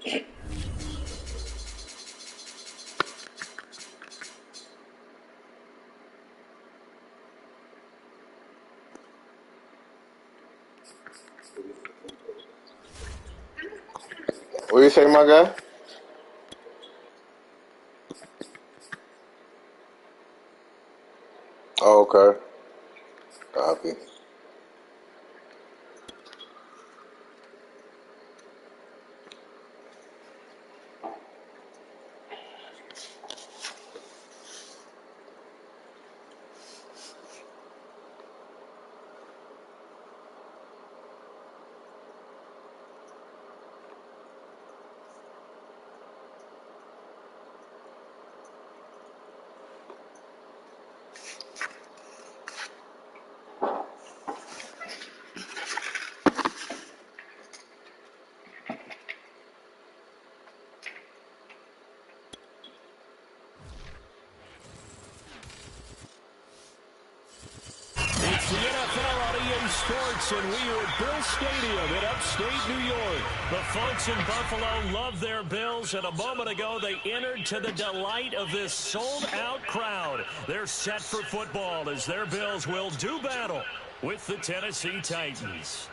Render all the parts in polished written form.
What do you say, my guy? Oh, okay. Copy. It's the NFL on EA Sports, and we are at Bill Stadium in upstate New York. The folks in Buffalo love their Bills, and a moment ago they entered to the delight of this sold-out crowd. They're set for football as their Bills will do battle with the Tennessee Titans.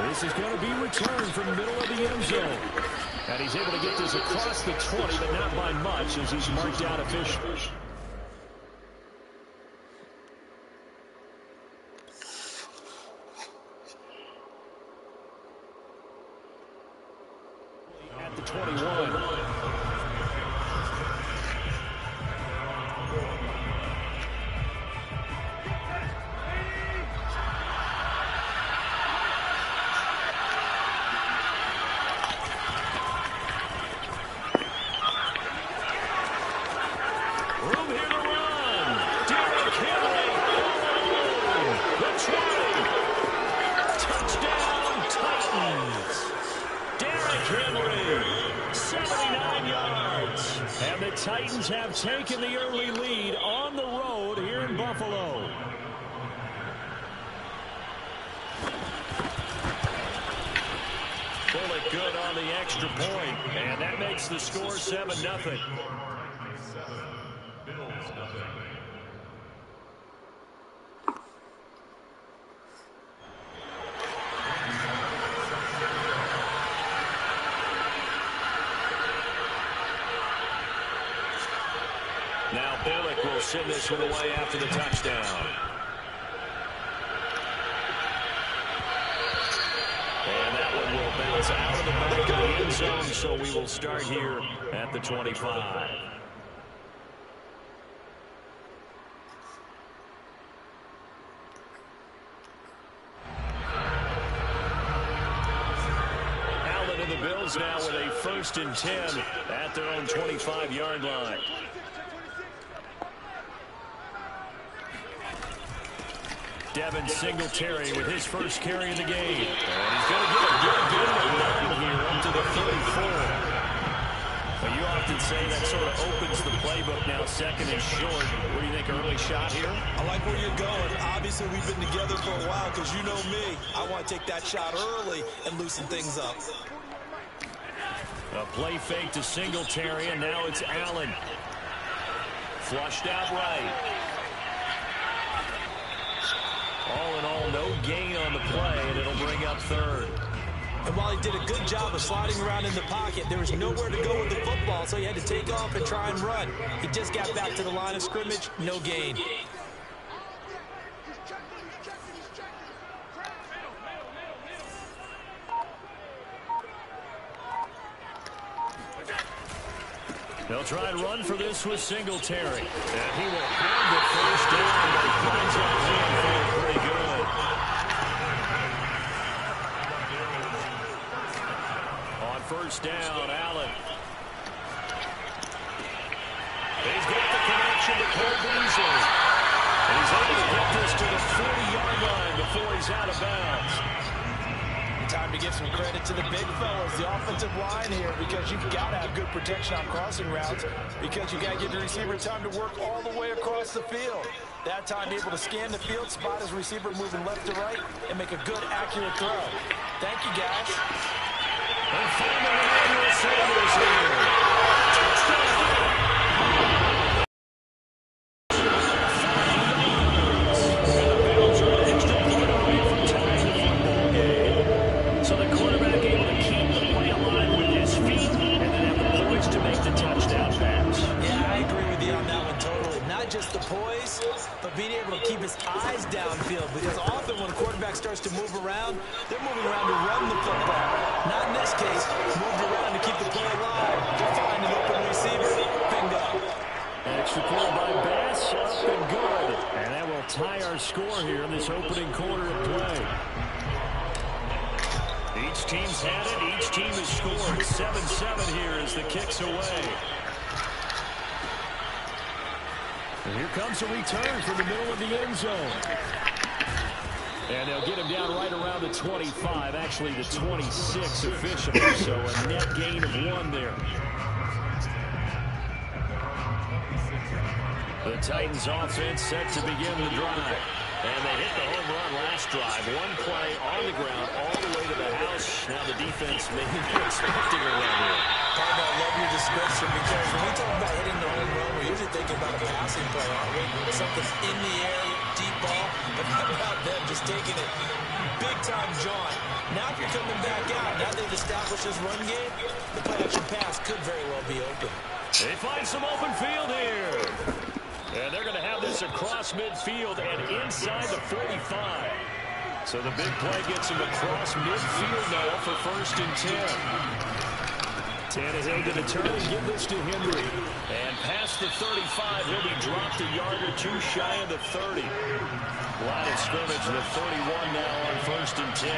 This is going to be returned from the middle of the end zone. And he's able to get this across the 20, but not by much as he's marked out officially. At the 21. Titans have taken the early lead on the road here in Buffalo. Bullock good on the extra point, and that makes the score 7-0. Now Bullock will send this one away after the touchdown. And that one will bounce out of the back of the end zone, so we will start here at the 25. Allen and the Bills now with a 1st and 10 at their own 25-yard line. Devin Singletary with his first carry of the game. And he's going to get a good gain of 9 here up to the 34. Well, you often say that sort of opens the playbook now, 2nd and short. What do you think, early shot here? I like where you're going. Obviously, we've been together for a while because you know me. I want to take that shot early and loosen things up. A play fake to Singletary, and now it's Allen. Flushed out right. All in all, no gain on the play, and it'll bring up 3rd. And while he did a good job of sliding around in the pocket, there was nowhere to go with the football, so he had to take off and try and run. He just got back to the line of scrimmage, no gain. They'll try and run for this with Singletary. And he will have the 1st down, but he finds that handful pretty good. On 1st down, Allen. He's got the connection to Cole Beasley. And he's able to get this to the 40-yard line before he's out of bounds. Time to get give some credit to the big fellas, the offensive line here, because you've got to have good protection on crossing routes because you've got to give the receiver time to work all the way across the field. That time, able to scan the field, spot his receiver moving left to right, and make a good, accurate throw. Thank you, guys. And finally, Emmanuel Sanders here. Touchdown! So the quarterback able to keep the play alive with his feet and then have the poise to make the touchdown pass. Yeah, I agree with you on that one totally. Not just the poise, but being able to keep his eyes downfield, because often when a quarterback starts to move around, they're moving around to run the football. Not in this case. Moved around to keep the play alive, to find an open receiver. Bingo. Extra point by Bass, up and good. And that will tie our score here in this opening quarter of play. Each team's had it. Each team has scored. 7-7 here as the kick's away. And here comes a return from the middle of the end zone. And they'll get him down right around the 25, actually the 26 officially. So a net gain of 1 there. The Titans offense set to begin the drive. And they hit the home run last drive. 1 play on the ground all the way to the house. Now the defense may be expecting around here. I love your description, because when we talk about hitting the home run, we're usually thinking about a passing play, aren't we? Something in the air, deep ball. But how about them just taking it big-time jaunt? Now if you're coming back out, now they've established this run game, the play-action pass could very well be open. They find some open field here. And they're going to have this across midfield and inside the 45. So the big play gets him across midfield now for 1st and 10. Tannehill to the turn and give this to Henry. And past the 35, he'll be dropped a yard or 2 shy of the 30. Line of scrimmage, the 31 now on 1st and 10.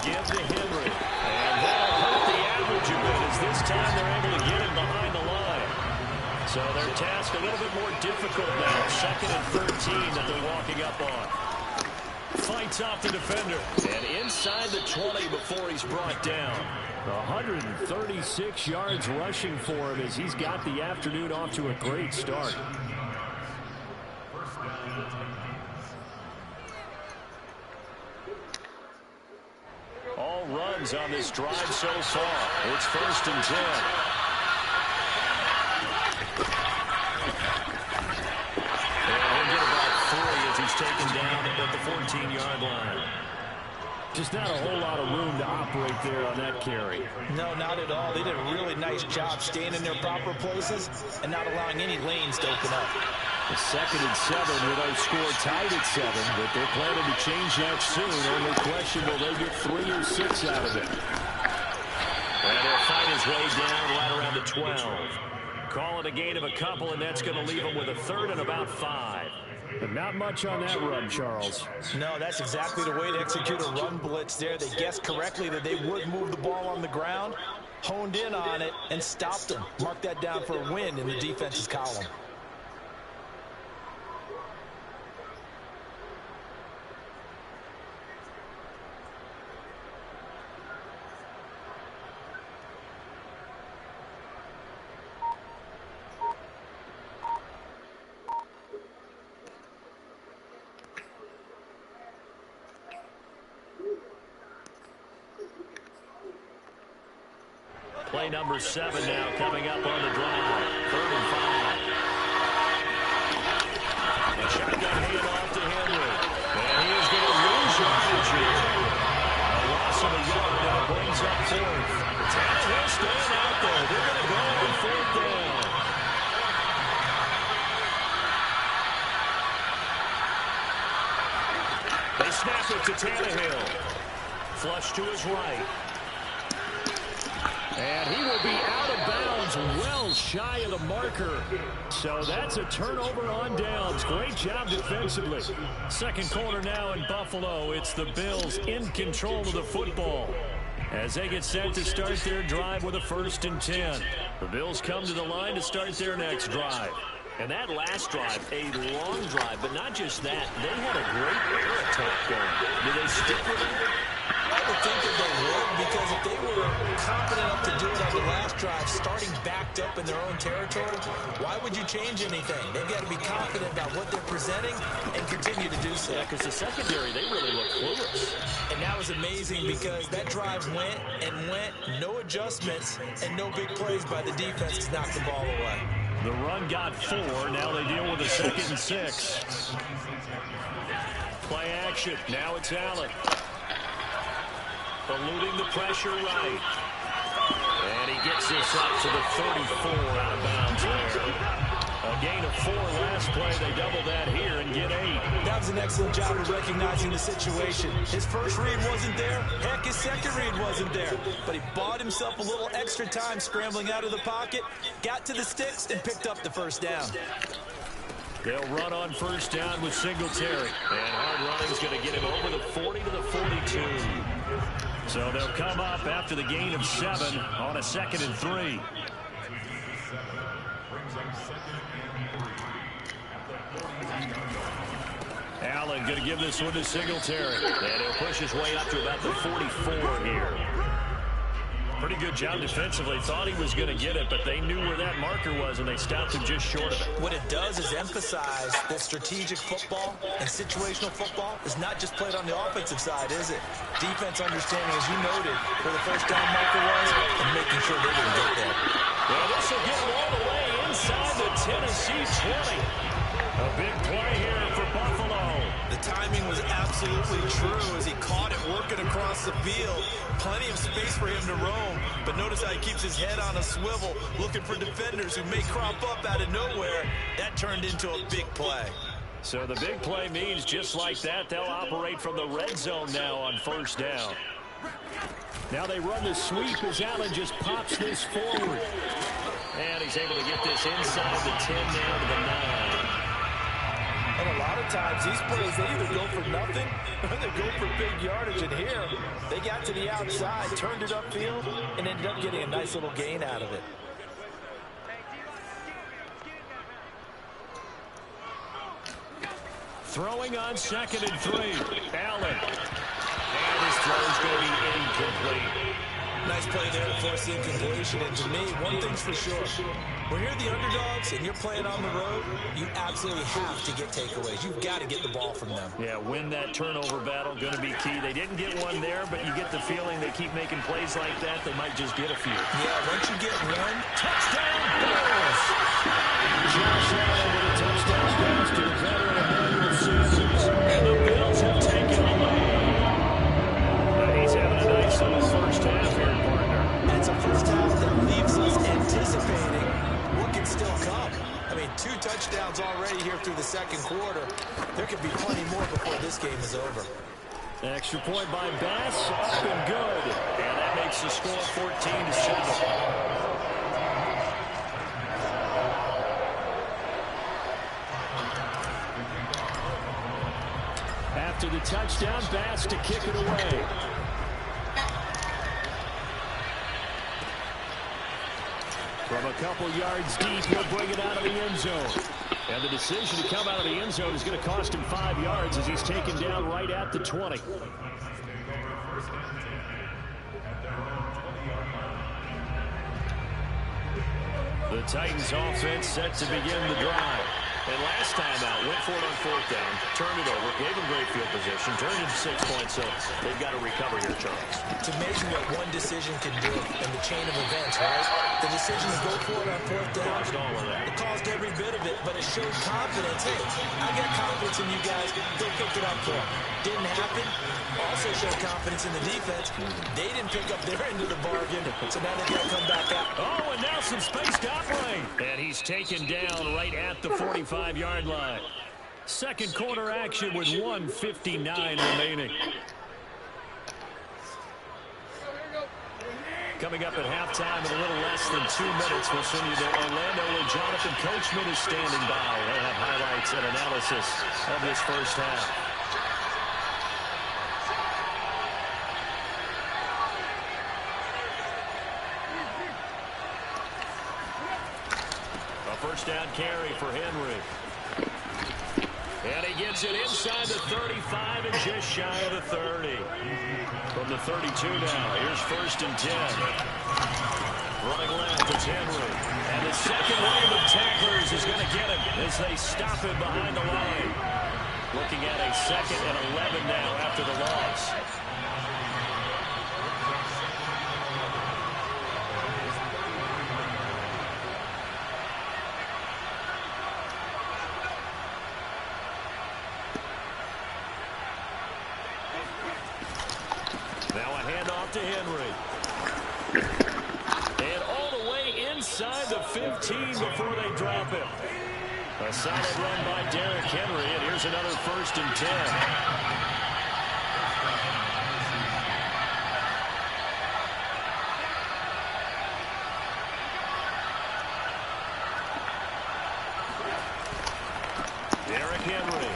Give to Henry. And that'll hurt the average a bit, as this time they're able to get him behind the line. So their task a little bit more difficult now. 2nd and 13 that they're walking up on. Fights off the defender. And inside the 20 before he's brought down. 136 yards rushing for him as he's got the afternoon off to a great start. All runs on this drive so far. It's 1st and 10. And he'll get about 3 as he's taken down at the 14-yard line. Just not a whole lot of room to operate there on that carry. No, not at all. They did a really nice job staying in their proper places and not allowing any lanes to open up. The 2nd and 7 with our score tied at 7, but they're planning to change that soon. Only question, will they get 3 or 6 out of it? And he'll fight his way down right around the 12. Call it a gain of a couple, and that's going to leave him with a 3rd and about 5. But not much on that run, Charles. No, that's exactly the way to execute a run blitz there. They guessed correctly that they would move the ball on the ground, honed in on it, and stopped them. Mark that down for a win in the defense's column. Play number 7 now coming up on the drive. 3rd and 5. A shotgun handoff to Henry. And he is going to lose yardage here. A loss of a yard, and it brings up 4th. Tannehill staying out there. They're going to go on 4th down. They snap it to Tannehill. Flush to his right. And he will be out of bounds, well shy of the marker. So that's a turnover on downs. Great job defensively. 2nd quarter now in Buffalo. It's the Bills in control of the football. As they get set to start their drive with a 1st and 10. The Bills come to the line to start their next drive. And that last drive, a long drive, but not just that. They had a great air attack going. Do they stick with it? I would think that they would, because if they were confident enough to do it on the last drive, starting backed up in their own territory, why would you change anything? They've got to be confident about what they're presenting and continue to do so. Yeah, because the secondary, they really look clueless. And that was amazing because that drive went and went, no adjustments, and no big plays by the defense to knock the ball away. The run got 4. Now they deal with a 2nd and 6. Play action. Now it's Allen. Eluding the pressure right. And he gets this up to the 34 out of bounds there. A gain of 4 last play. They double that here and get 8. That was an excellent job of recognizing the situation. His first read wasn't there. Heck, his second read wasn't there. But he bought himself a little extra time scrambling out of the pocket, got to the sticks, and picked up the 1st down. They'll run on 1st down with Singletary. And hard running's going to get him over the 40 to the 42. So they'll come up after the gain of 7 on a 2nd and 3. Allen going to give this one to Singletary. And he'll push his way up to about the 44 here. Pretty good job defensively. Thought he was going to get it, but they knew where that marker was, and they stopped him just short of it. What it does is emphasize that strategic football and situational football is not just played on the offensive side, is it? Defense understanding, as you noted, where the 1st down marker was and making sure they didn't get there. Well, this will get him all the way inside the Tennessee 20. A big play here for Buffalo. The timing was absolutely true as he caught it working across the field. Plenty of space for him to roam, but notice how he keeps his head on a swivel, looking for defenders who may crop up out of nowhere. That turned into a big play. So the big play means just like that, they'll operate from the red zone now on 1st down. Now they run the sweep as Allen just pops this forward. And he's able to get this inside the 10 now to the 9. And a lot of times, these plays, they either go for nothing or they go for big yardage. And here, they got to the outside, turned it upfield, and ended up getting a nice little gain out of it. Throwing on 2nd and 3. Allen. And his throw's going to be incomplete. Nice play there to force the incompletion. And to me, one thing's for sure. When you're the underdogs and you're playing on the road, you absolutely have to get takeaways. You've got to get the ball from them. Yeah, win that turnover battle, going to be key. They didn't get one there, but you get the feeling they keep making plays like that, they might just get a few. Yeah, once you get one, touchdown Bills! Josh Allen with a touchdown pass to the veteran Emmanuel Sanders. And the Bills have taken the lead. He's having a nice little 1st half here, partner. And it's a 1st half that leaves us anticipating what can still come. I mean, 2 touchdowns already here through the 2nd quarter. There could be plenty more before this game is over. Extra point by Bass, up and good. And that makes the score 14-7. After the touchdown, Bass to kick it away. From a couple yards deep, he'll bring it out of the end zone. And the decision to come out of the end zone is going to cost him 5 yards as he's taken down right at the 20. The Titans offense set to begin the drive. And last time out, went for it on 4th down, turned it over, gave him great field position, turned it to 6 points, so they've got to recover here, Charles. It's amazing what one decision can do in the chain of events, right? The decision to go for it on 4th down, Caused all of that. it caused every bit of it, but it showed confidence. Hey, I got confidence in you guys. Go pick it up for them. Didn't happen. Also showed confidence in the defense. They didn't pick up their end of the bargain, so now they've got to come back out. Oh, and now some space to operate. And he's taken down right at the 45-yard line. 2nd quarter action with 1:59 remaining. Coming up at halftime in a little less than 2 minutes, we'll send you to Orlando where Jonathan Coachman is standing by. He'll have highlights and analysis of this 1st half. first down carry for Henry. And he gets it inside the 35 and just shy of the 30. From the 32 now, here's first and 10. Running left, it's Henry. And the second wave of tacklers is going to get him as they stop him behind the line. Looking at a 2nd and 11 now after the loss. To Henry. And all the way inside the 15 before they drop him. A solid run by Derrick Henry, and here's another first and 10. Derrick Henry.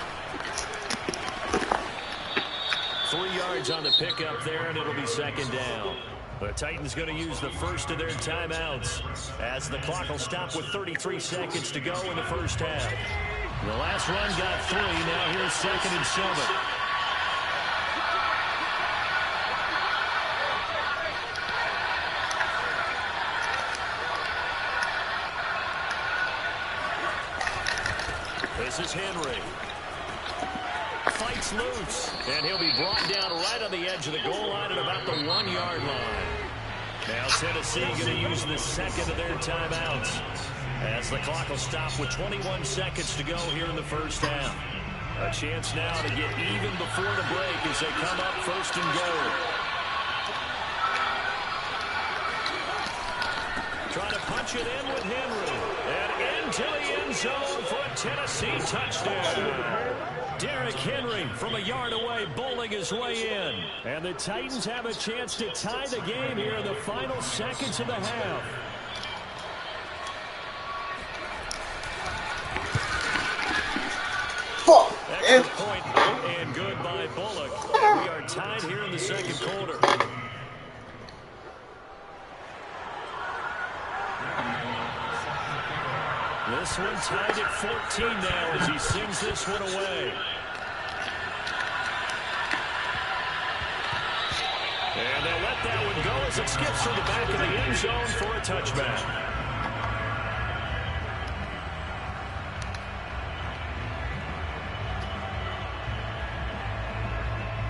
3 yards on the pickup there, and it'll be second down. The Titans going to use the first of their timeouts as the clock will stop with 33 seconds to go in the first half. The last run got 3. Now here's 2nd and 7. This is Henry. Fights loose, and he'll be brought down right on the edge of the goal line at about the 1-yard line. Now Tennessee going to use the second of their timeouts as the clock will stop with 21 seconds to go here in the first half. A chance now to get even before the break as they come up first and goal. Trying to punch it in with Henry. And into the end zone for a Tennessee touchdown. Derrick Henry from a yard away bowling his way in. And the Titans have a chance to tie the game here in the final seconds of the half. Extra point and good by Bullock. And we are tied here in the second quarter. This one tied at 14 now as he sends this one away. And they'll let that one go as it skips through the back of the end zone for a touchback.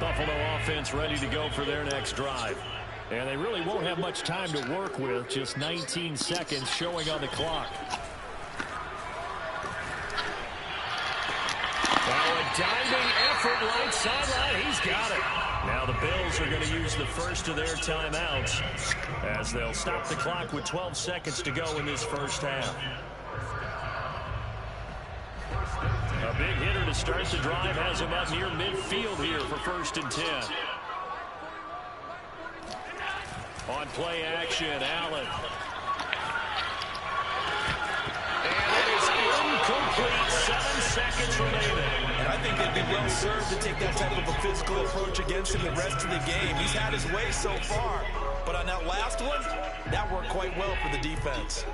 Buffalo offense ready to go for their next drive. And they really won't have much time to work with, just 19 seconds showing on the clock. Diving effort right sideline. He's got it. Now the Bills are going to use the first of their timeouts as they'll stop the clock with 12 seconds to go in this first half. A big hitter to start the drive has him up near midfield here for first and 10. On play action, Allen. And it is incomplete. 7 seconds remaining. And I think they'd be well served to take that type of a physical approach against him the rest of the game. He's had his way so far. But on that last one, that worked quite well for the defense.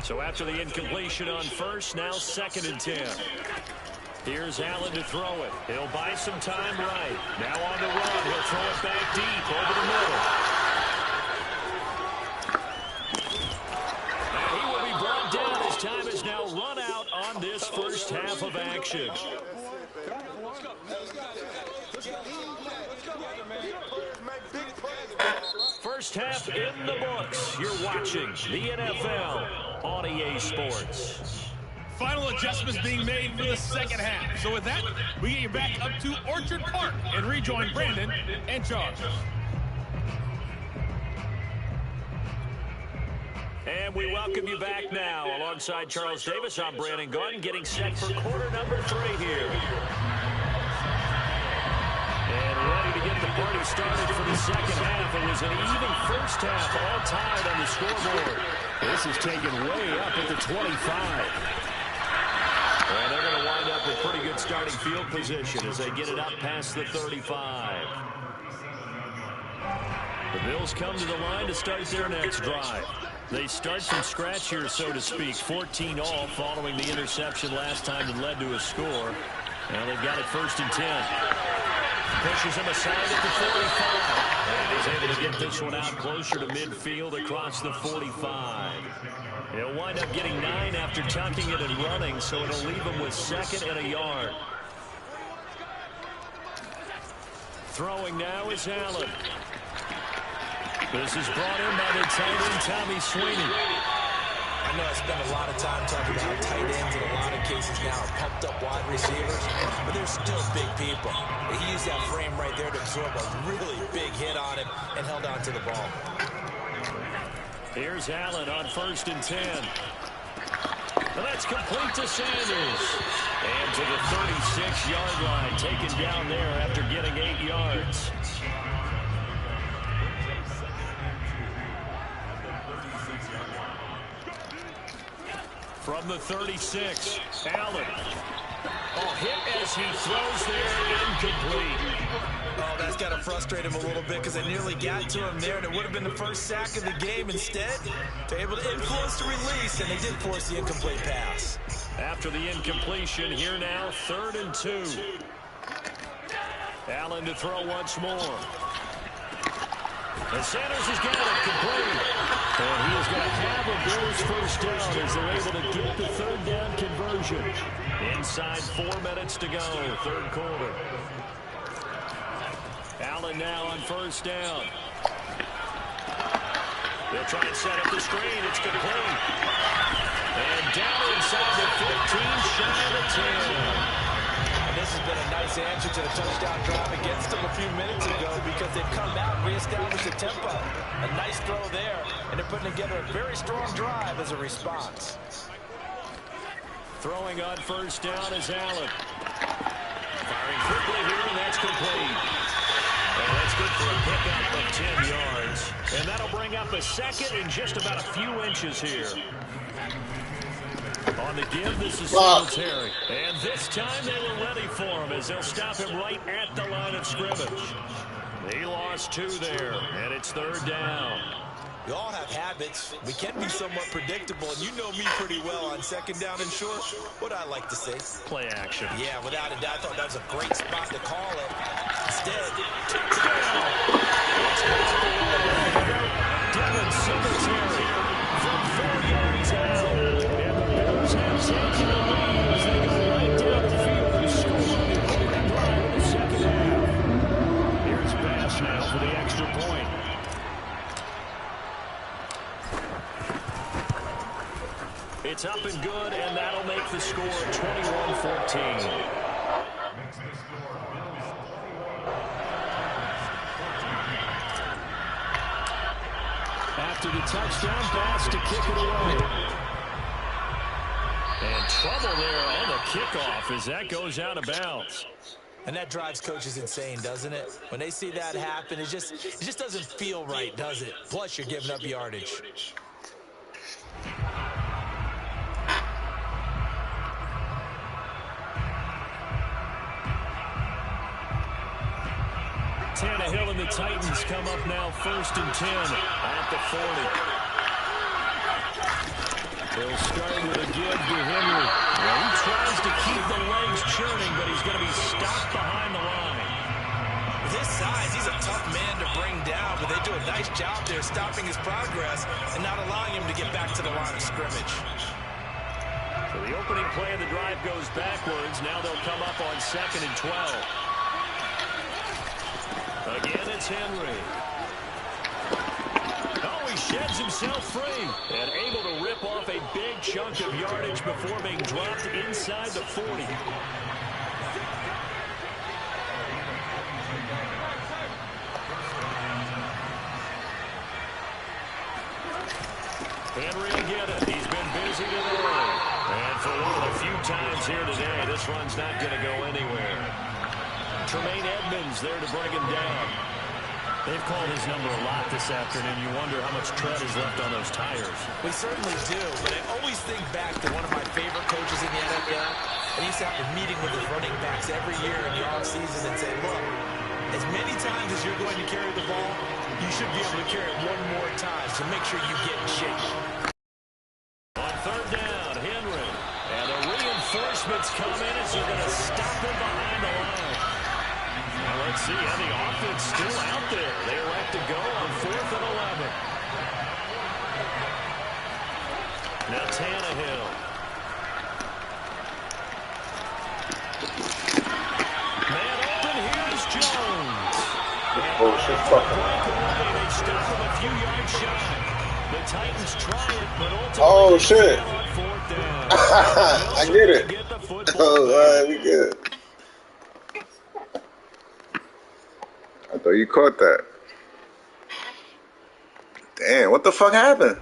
So after the incompletion on first, now 2nd and 10. Here's Allen to throw it. He'll buy some time right. Now on the run. He'll throw it back deep over the middle. And he will be brought down as time is now run out on this first half of action. First half in the books. You're watching the NFL on EA Sports. Final adjustments being made for the second half. So with that, we get you back up to Orchard Park and rejoin Brandon and Charles. And we welcome you back now. Alongside Charles Davis, I'm Brandon Gunn, getting set for quarter number 3 here. And ready to get the party started for the second half. It was an even first half, all tied on the scoreboard. This is taken way up at the 25. And they're going to wind up with pretty good starting field position as they get it up past the 35. The Bills come to the line to start their next drive. They start from scratch here, so to speak. 14 all following the interception last time that led to a score. Now they've got it 1st and 10. Pushes him aside at the 45. And he's able to get this one out closer to midfield across the 45. He'll wind up getting 9 after tucking it and running, so it'll leave him with 2nd and a yard. Throwing now is Allen. This is brought in by the tight end, Tommy Sweeney. I know I spend a lot of time talking about tight ends in a lot of cases now, pumped up wide receivers, but they're still big people. He used that frame right there to absorb a really big hit on him and held on to the ball. Here's Allen on 1st and 10. And that's complete to Sanders. And to the 36-yard line, taken down there after getting 8 yards. From the 36, Allen. Oh, hit as he throws there, incomplete. Oh, that's got to frustrate him a little bit because they nearly got to him there, and it would have been the first sack of the game. Instead, they're able to influence the release, and they did force the incomplete pass. After the incompletion, here now, 3rd and 2. Allen to throw once more. And Sanders has got it complete. And he is going to have a Bills 1st down as they're able to get the 3rd down conversion. Inside 4 minutes to go, 3rd quarter. Allen now on 1st down. They'll try and set up the screen. It's complete. And down inside the 15, shy of the 10. And this has been a nice answer to the touchdown drive against them a few minutes ago because they've come out and reestablished the tempo. A nice throw there, and they're putting together a very strong drive as a response. Throwing on 1st down is Allen. Firing quickly here, and that's complete. And that's good for a pickup of 10 yards. And that'll bring up a 2nd and just about a few inches here. On the give, this is Singletary. And this time they were ready for him as they'll stop him right at the line of scrimmage. He lost 2 there, and it's 3rd down. We all have habits. We can be somewhat predictable, and you know me pretty well on 2nd down and short. What I like to say? Play action. Yeah, without a doubt. I thought that was a great spot to call it. Instead, Devin Singletary from 4 yards out. And the Bills have taken the lead as they go right down the field and score on the opening drive of the 2nd half. Here's Bass now for the extra point. It's up and good, and that'll make the score 21-14. After the touchdown pass to kick it away. And trouble there on the kickoff as that goes out of bounds. And that drives coaches insane, doesn't it? When they see that happen, it just doesn't feel right, does it? Plus, you're giving up yardage. Tannehill and the Titans come up now 1st and 10 at the 40. They'll start with a give to Henry. Well, he tries to keep the legs churning, but he's going to be stopped behind the line. With his size, he's a tough man to bring down, but they do a nice job there stopping his progress and not allowing him to get back to the line of scrimmage. So the opening play of the drive goes backwards. Now they'll come up on 2nd and 12. Again, it's Henry. Oh, he sheds himself free and able to rip off a big chunk of yardage before being dropped inside the 40. Henry again. He's been busy today. And for one of the few times here today, this run's not going to go anywhere. Tremaine Edmonds there to bring him down. They've called his number a lot this afternoon. You wonder how much tread is left on those tires. We certainly do, but I always think back to one of my favorite coaches in the NFL. And he used to have a meeting with his running backs every year in the offseason and say, look, as many times as you're going to carry the ball, you should be able to carry it one more time. So so make sure you get in shape. On third down, Henry. And the reinforcements come in as they're going to stop him behind the line. Well, let's see. And the offense still out there. They elect to go on 4th and 11. Now Tannehill. Man open, here's Jones. Oh, shit, fucking. They stop him a few yards shy. The Titans try it, but ultimately Oh, shit. on 4th down. I get it. Get the football Oh, back. we good. I thought you caught that. Damn, what the fuck happened?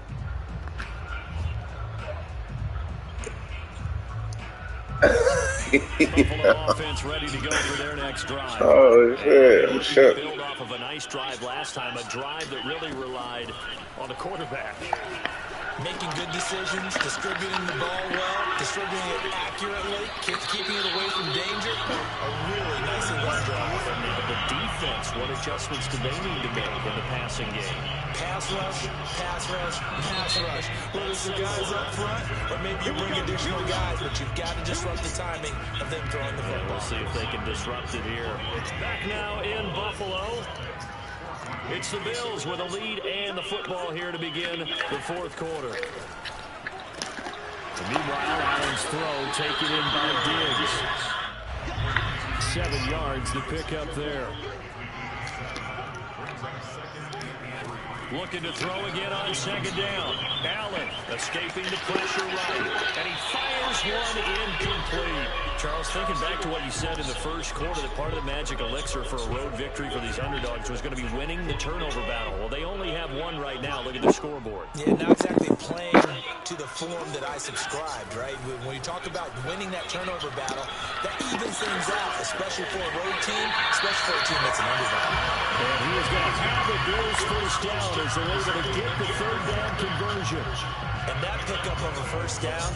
Buffalo offense ready to go for their next drive. Oh, shit. I'm shook. Build off of a nice drive last time, a drive that really relied on the quarterback. Making good decisions, distributing the ball well, distributing it accurately, keeping it away from danger. A really nicely run drive. And the defense, what adjustments do they need to make in the passing game? Pass rush, pass rush, pass rush. Whether it's the guys up front or maybe you bring additional guys, but you've got to disrupt the timing of them throwing the football. We'll see if they can disrupt it here. It's back now in Buffalo. It's the Bills with a lead and the football here to begin the 4th quarter. And meanwhile, Allen's throw taken in by Diggs. 7 yards to pick up there. Looking to throw again on 2nd down. Allen escaping the pressure right. And he fires one incomplete. Charles, thinking back to what you said in the first quarter, that part of the magic elixir for a road victory for these underdogs was going to be winning the turnover battle. Well, they only have one right now. Look at the scoreboard. Yeah, not exactly playing to the form that I subscribed, right? When you talk about winning that turnover battle, that evens things out, especially for a road team, especially for a team that's an underdog. And he is going to have the Bills first down as they're able to get the 3rd down conversion. And that pickup of a first down,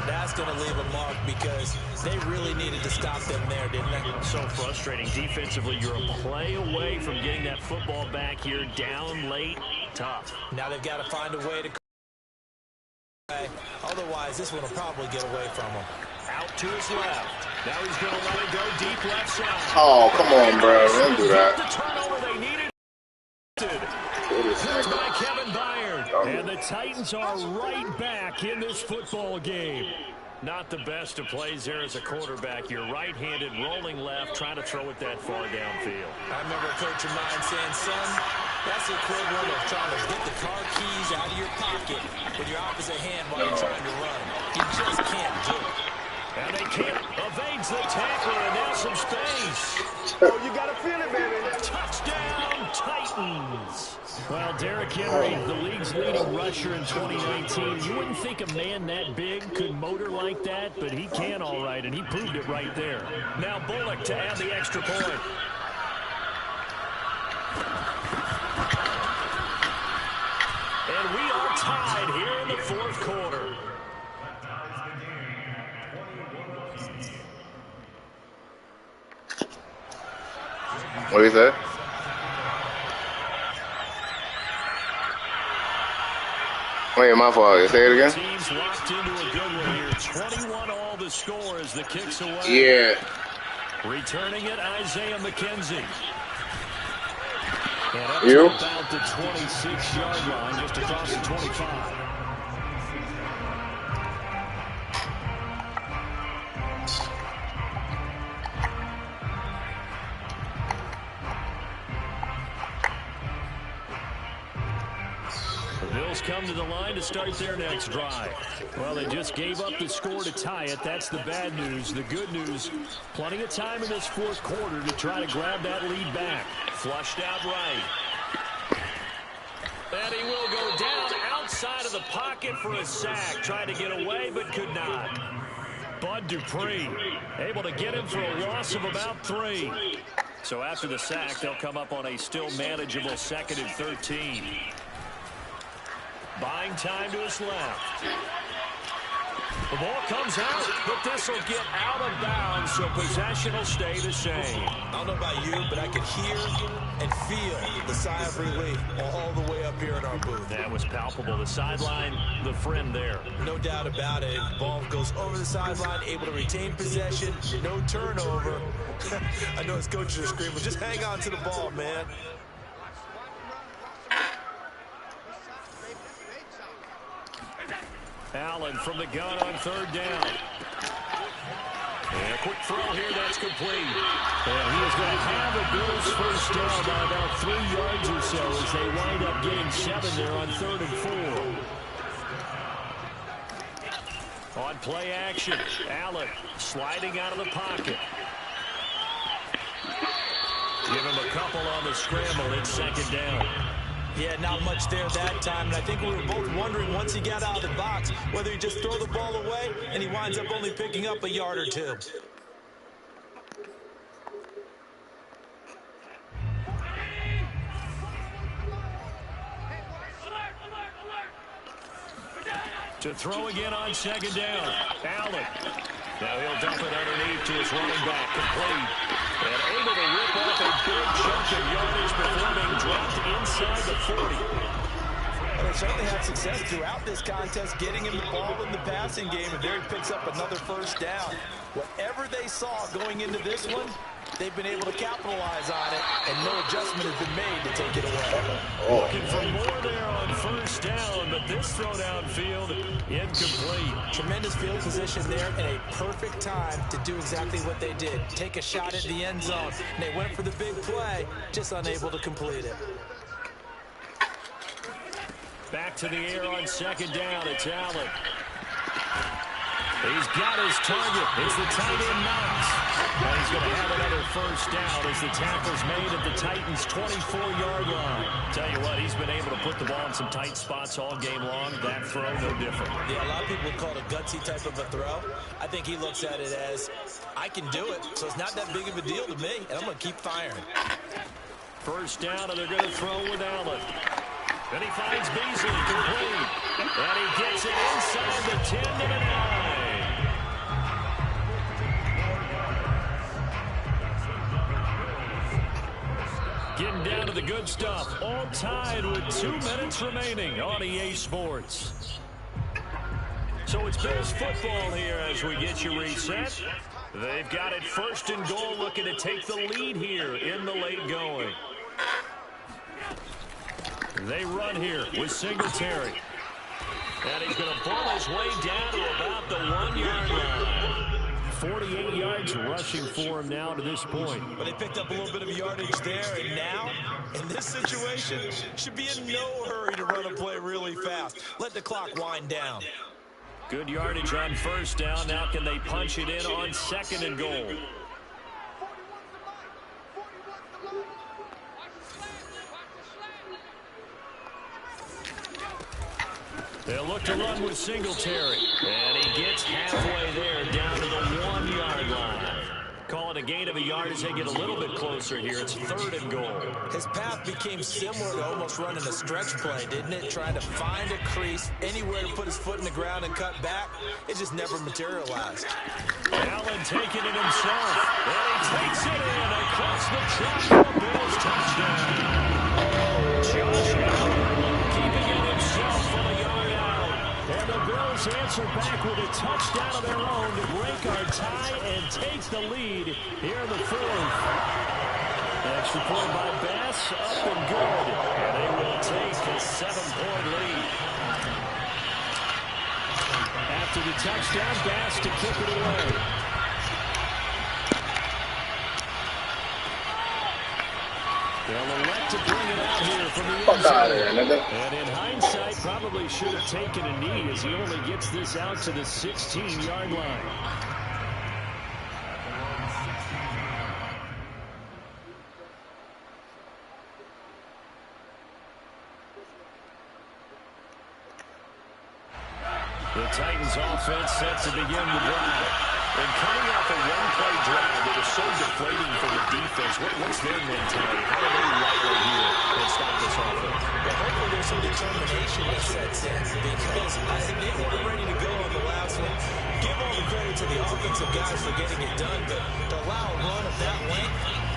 that's going to leave a mark because they really needed to stop them there, didn't they? So frustrating. Defensively, you're a play away from getting that football back here down late. Tough. Now they've got to find a way to... Otherwise, this one will probably get away from him. Out to his left. Now he's going to let it go deep left side. Oh, come on, bro. Don't do The that. turnover they needed. Hit by Kevin Byard. And the Titans are right back in this football game. Not the best of plays there as a quarterback. You're right-handed, rolling left, trying to throw it that far downfield. I remember a coach of mine saying, son, that's the equivalent of trying to get the car keys out of your pocket with your opposite hand while you're trying to run. You just can't do it. And they can't. Evades the tackler, and now some space. Oh, you got to feel it, baby. Touchdown, Titans. Well, Derrick Henry, the league's leading rusher in 2019. You wouldn't think a man that big could motor like that, but he can all right, and he proved it right there. Now Bullock to add the extra point. And we are tied here in the 4th quarter. What do you say? Wait, my fault. Say it again? Teams locked into a good one here. 21 all the score as the kick's away. Yeah. Returning it, Isaiah McKenzie. And up You? to about the 26-yard line, just across the 25. The Bills come to the line to start their next drive. Well, they just gave up the score to tie it. That's the bad news. The good news, plenty of time in this 4th quarter to try to grab that lead back. Flushed out right. And he will go down outside of the pocket for a sack. Tried to get away, but could not. Bud Dupree able to get him for a loss of about 3. So after the sack, they'll come up on a still manageable 2nd and 13. Buying time to his left. The ball comes out, but this will get out of bounds, so possession will stay the same. I don't know about you, but I could hear and feel the sigh of relief all the way up here in our booth. That was palpable. The sideline, the friend there. No doubt about it. Ball goes over the sideline, able to retain possession, no turnover. I know his coaches are screaming, just hang on to the ball, man. Allen from the gun on third down. And a quick throw here, that's complete. And he is going to have a Bills first down by about 3 yards or so as they wind up getting 7 there on 3rd and 4. On play action, Allen sliding out of the pocket. Give him a couple on the scramble. It's 2nd down. Yeah, not much there that time, and I think we were both wondering once he got out of the box whether he just throw the ball away and he winds up only picking up a yard or 2. To throw again on 2nd down. Allen. Now he'll dump it underneath to his running back. Complete. And able to rip off a big chunk of yardage before being dropped inside the 40. Well, they certainly had success throughout this contest getting him the ball in the passing game, and there he picks up another first down. Whatever they saw going into this one, they've been able to capitalize on it, and no adjustment has been made to take it away. Looking for more there on first down, but this throw downfield incomplete. Tremendous field position there and a perfect time to do exactly what they did. Take a shot at the end zone. And they went for the big play, just unable to complete it. Back to the air on 2nd down. It's Allen. He's got his target. It's the tight end Knox. And he's going to have another first down as the tackle's made at the Titans' 24-yard line. Tell you what, he's been able to put the ball in some tight spots all game long. That throw, no different. Yeah, a lot of people would call it a gutsy type of a throw. I think he looks at it as, I can do it, so it's not that big of a deal to me, and I'm going to keep firing. First down, and they're going to throw with Allen. And he finds Beasley complete. And he gets it inside the 10 to the 9. Getting down to the good stuff. All tied with 2 minutes remaining on EA Sports. So it's Bills football here as we get you reset. They've got it 1st and goal, looking to take the lead here in the late going. They run here with Singletary. And he's going to pull his way down to about the 1-yard line. 48 yards rushing for him now to this point. But they picked up a little bit of yardage there, and now, in this situation, should be in no hurry to run a play really fast. Let the clock wind down. Good yardage on first down. Now can they punch it in on 2nd and goal? They'll look to run with Singletary. And he gets halfway there down to the 1-yard line. Call it a gain of a yard as they get a little bit closer here. It's 3rd and goal. His path became similar to almost running a stretch play, didn't it? Trying to find a crease, anywhere to put his foot in the ground and cut back. It just never materialized. Allen taking it himself. And he takes it in across the track for a Bills touchdown. Josh Allen keeping it himself from a yard out. And the Bills answer back with a touchdown of their own to break our tie and take the lead here in the 4th. Extra point by Bass, up and good. And they will take a 7-point lead. After the touchdown, Bass to kick it away. They'll elect to bring it out here from the Fuck out of inside. here, nigga. And in hindsight, probably should have taken a knee as he only gets this out to the 16-yard line. The Titans offense set to begin the drive. And coming off a one-play drive that was so deflating for the defense, what's their mentality? How do they rally here and stop this offense? Well, hopefully there's some determination that sets in, because I think they were ready to go on the last this one. Give all the credit to the offensive guys for getting it done, but to allow a run of that length,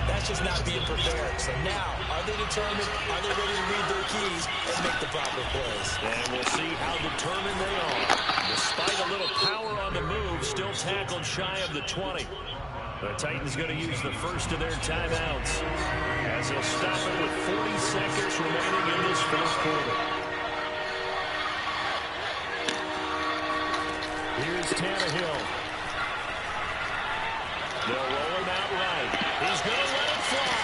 that's just not being prepared. So now, are they determined? Are they ready to read their keys and make the proper plays? And we'll see how determined they are. Despite a little power on the move, still tackled shy of the 20. The Titans going to use the first of their timeouts as they'll stop it with 40 seconds remaining in this fourth quarter. Here's Tannehill. They'll roll him out right. He's going to let it fly.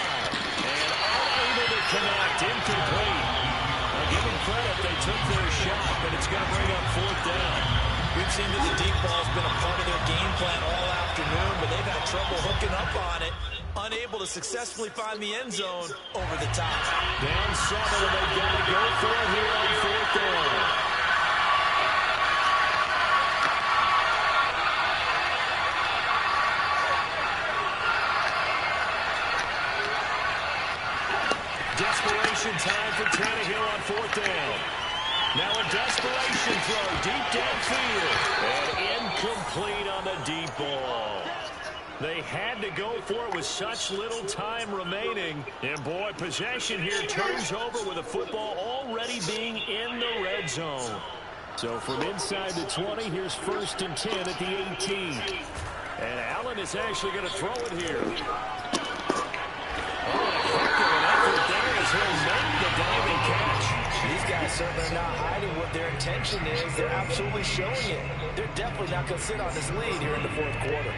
And unable to connect. Incomplete. I'll give them credit. They took their shot, but it's going to bring up fourth down. We've seen that the deep ball's been a part of their game plan all afternoon, but they've had trouble hooking up on it, unable to successfully find the end zone over the top. Down 7, and they've got to go for it here on fourth down. Desperation time for Tannehill on fourth down. Now a desperation throw deep downfield. And incomplete on the deep ball. They had to go for it with such little time remaining. And boy, possession here turns over with a football already being in the red zone. So from inside the 20, here's 1st and 10 at the 18. And Allen is actually going to throw it here. He'll make the diving catch. These guys certainly are not hiding what their intention is. They're absolutely showing it. They're definitely not going to sit on this lead here in the fourth quarter.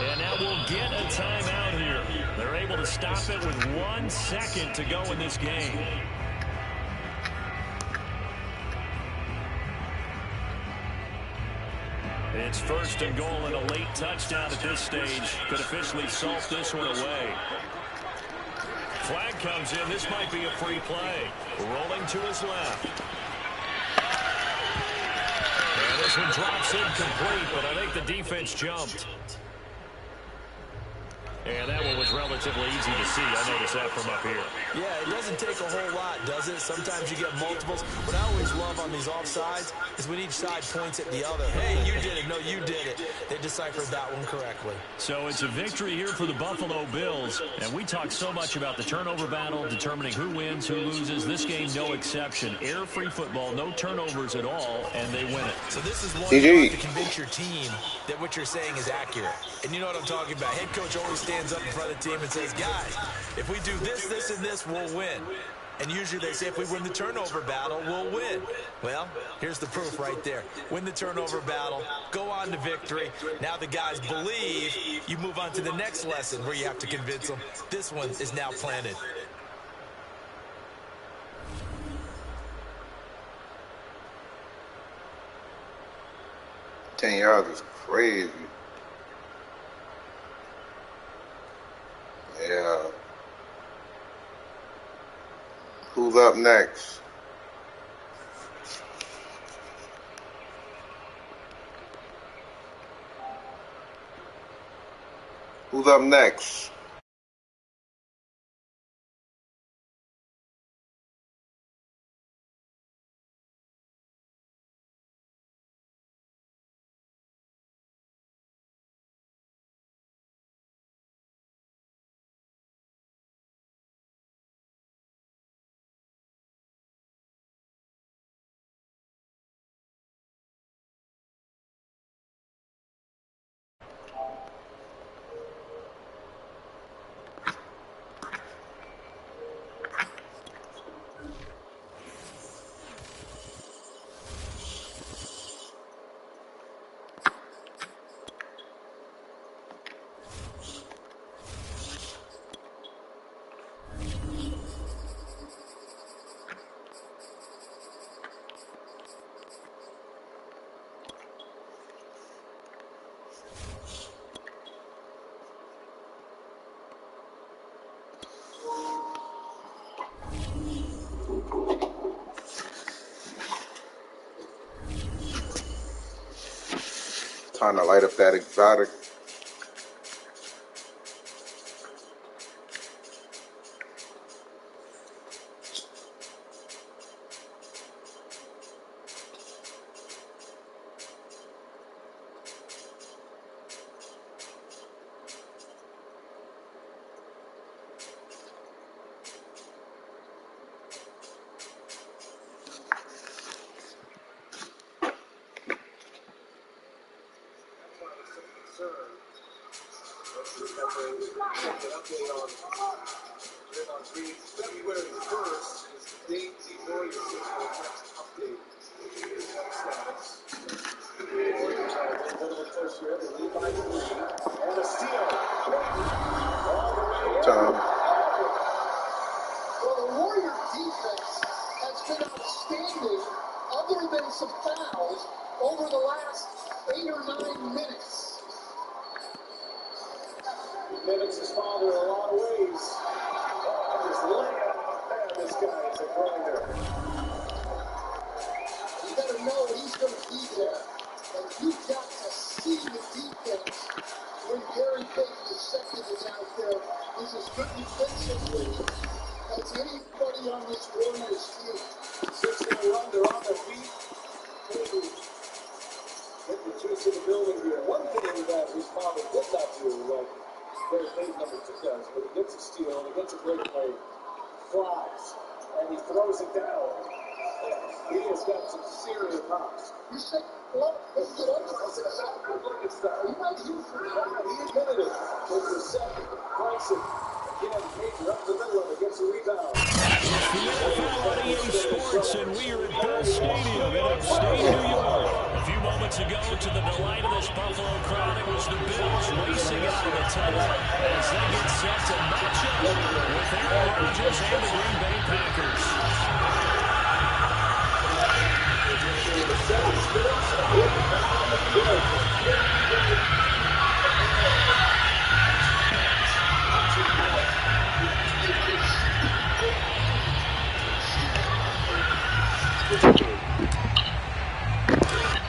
And now we'll get a timeout here. They're able to stop it with 1 second to go in this game. It's 1st and goal, and a late touchdown at this stage could officially salt this one away. Flag comes in. This might be a free play. Rolling to his left. And this one drops incomplete, but I think the defense jumped. And that one was relatively easy to see. I noticed that from up here. Yeah, it doesn't take a whole lot, does it? Sometimes you get multiples. What I always love on these offsides is when each side points at the other. Hey, you did it. No, you did it. They deciphered that one correctly. So it's a victory here for the Buffalo Bills. And we talk so much about the turnover battle, determining who wins, who loses. This game, no exception. Error-free football, no turnovers at all, and they win it. So this is one you have to convince your team that what you're saying is accurate. And you know what I'm talking about. Head coach always stands up in front of the team and says, guys, if we do this, this, and this, we'll win. And usually they say if we win the turnover battle, we'll win. Well, here's the proof right there. Win the turnover battle, go on to victory. Now the guys believe. You move on to the next lesson where you have to convince them. This one is now planted. $10 yards is crazy. Yeah. Who's up next? Who's up next? Time to light up that exotic. February 1st is the date the Warriors will next update status. Warriors are in the middle of the first year. They lead by 3. And a steal. All the way Time. Well, the Warrior defense has been outstanding, other than some fouls, over the last 8 or 9 minutes. Mimics his father in a lot of ways. Just layup. Man, this guy is a grinder. You better know he's going to be there. And you've got to see the defense when Gary Payton is out there. He's as good defensively as anybody on this Warriors team. 6 in a run, they're on their feet. Maybe get the juice in the building here. One thing that his father did not do, like Gary Payton number 2 does, but he gets a steal and he gets a break play, flies, and he throws it down. He has got some serious hops. You say, well, let's get up. He might use it. He admitted it. With the second, Bryson. Again, Payton up the middle of it, gets a rebound. It's the NFL on EA Sports, and we are at Bill Stadium in upstate New York. A few moments ago, to the delight of this Buffalo crowd, it was the Bills racing out of the tunnel as they get set to match up with Aaron Rodgers and the Green Bay Packers.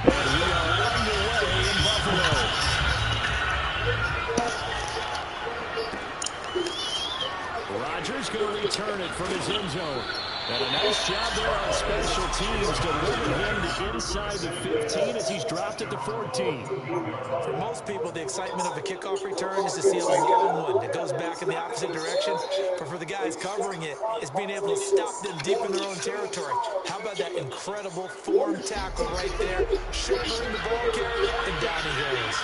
And we are underway in Buffalo. Rodgers going to return it from his end zone. And a nice job there on special teams to limit him to inside the 15 as he's dropped at the 14. For most people, the excitement of a kickoff return is to see a long one that goes back in the opposite direction. But for the guys covering it, it's being able to stop them deep in their own territory. How about that incredible form tackle right there? Shouldering the ball carrier, and down he goes.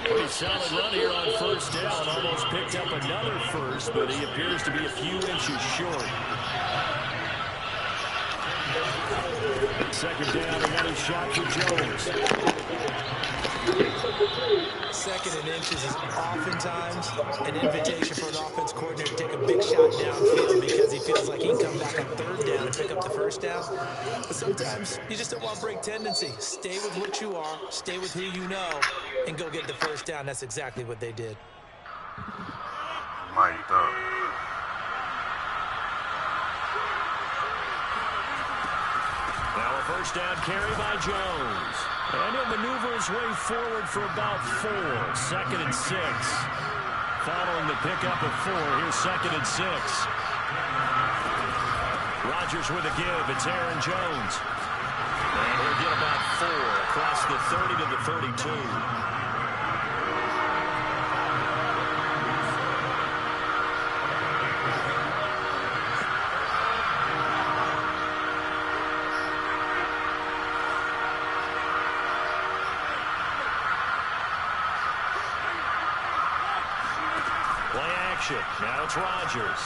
Pretty solid run here on first down. Almost picked up another first, but he appears to be a few inches short. Second down, another shot for Jones. Second and inches is oftentimes an invitation for an offense coordinator to take a big shot downfield because he feels like he can come back on third down and pick up the first down. But sometimes you just don't want break tendency. Stay with what you are, stay with who you know, and go get the first down. That's exactly what they did. Mic'd up. Now a first down carry by Jones. And he'll maneuver his way forward for about 4. Second and 6. Following the pickup of 4, here's second and 6. Rodgers with a give. It's Aaron Jones. And he'll get about 4 across the 30 to the 32. Now it's Rodgers.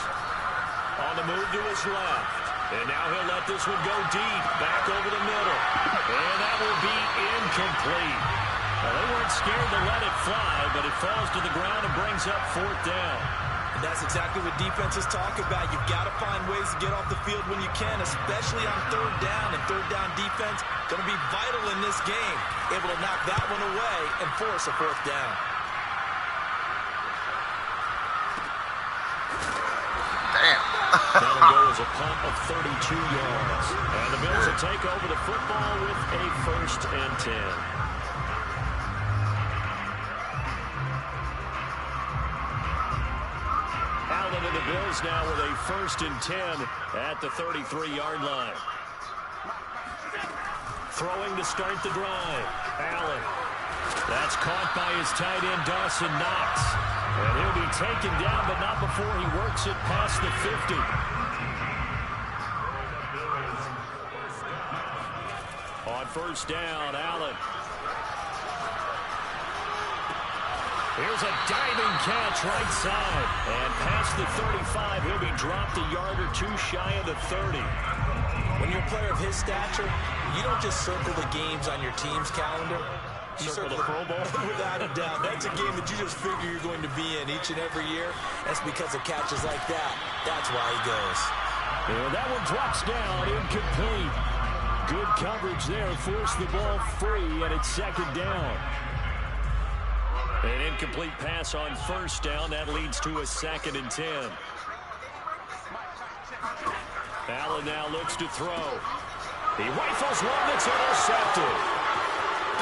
On the move to his left. And now he'll let this one go deep. Back over the middle. And that will be incomplete. Well, they weren't scared to let it fly, but it falls to the ground and brings up 4th down. And that's exactly what defenses talk about. You've got to find ways to get off the field when you can, especially on third down. And third down defense going to be vital in this game. Able to knock that one away and force a 4th down. That'll go as a punt of 32 yards. And the Bills will take over the football with a 1st and 10. Allen and the Bills now with a 1st and 10 at the 33-yard line. Throwing to start the drive. Allen. That's caught by his tight end, Dawson Knox. And he'll be taken down, but not before he works it past the 50. On first down. Allen. Here's a diving catch right side. And past the 35, he'll be dropped a yard or two shy of the 30. When you're a player of his stature, you don't just circle the games on your team's calendar. You circle the Pro Bowl? Without a doubt. That's a game that you just figure you're going to be in each and every year. That's because of catches like that. That's why he goes. And that one drops down, incomplete. Good coverage there. Forced the ball free, and it's second down. An incomplete pass on first down. That leads to a 2nd and 10. Allen now looks to throw. He rifles one that's intercepted.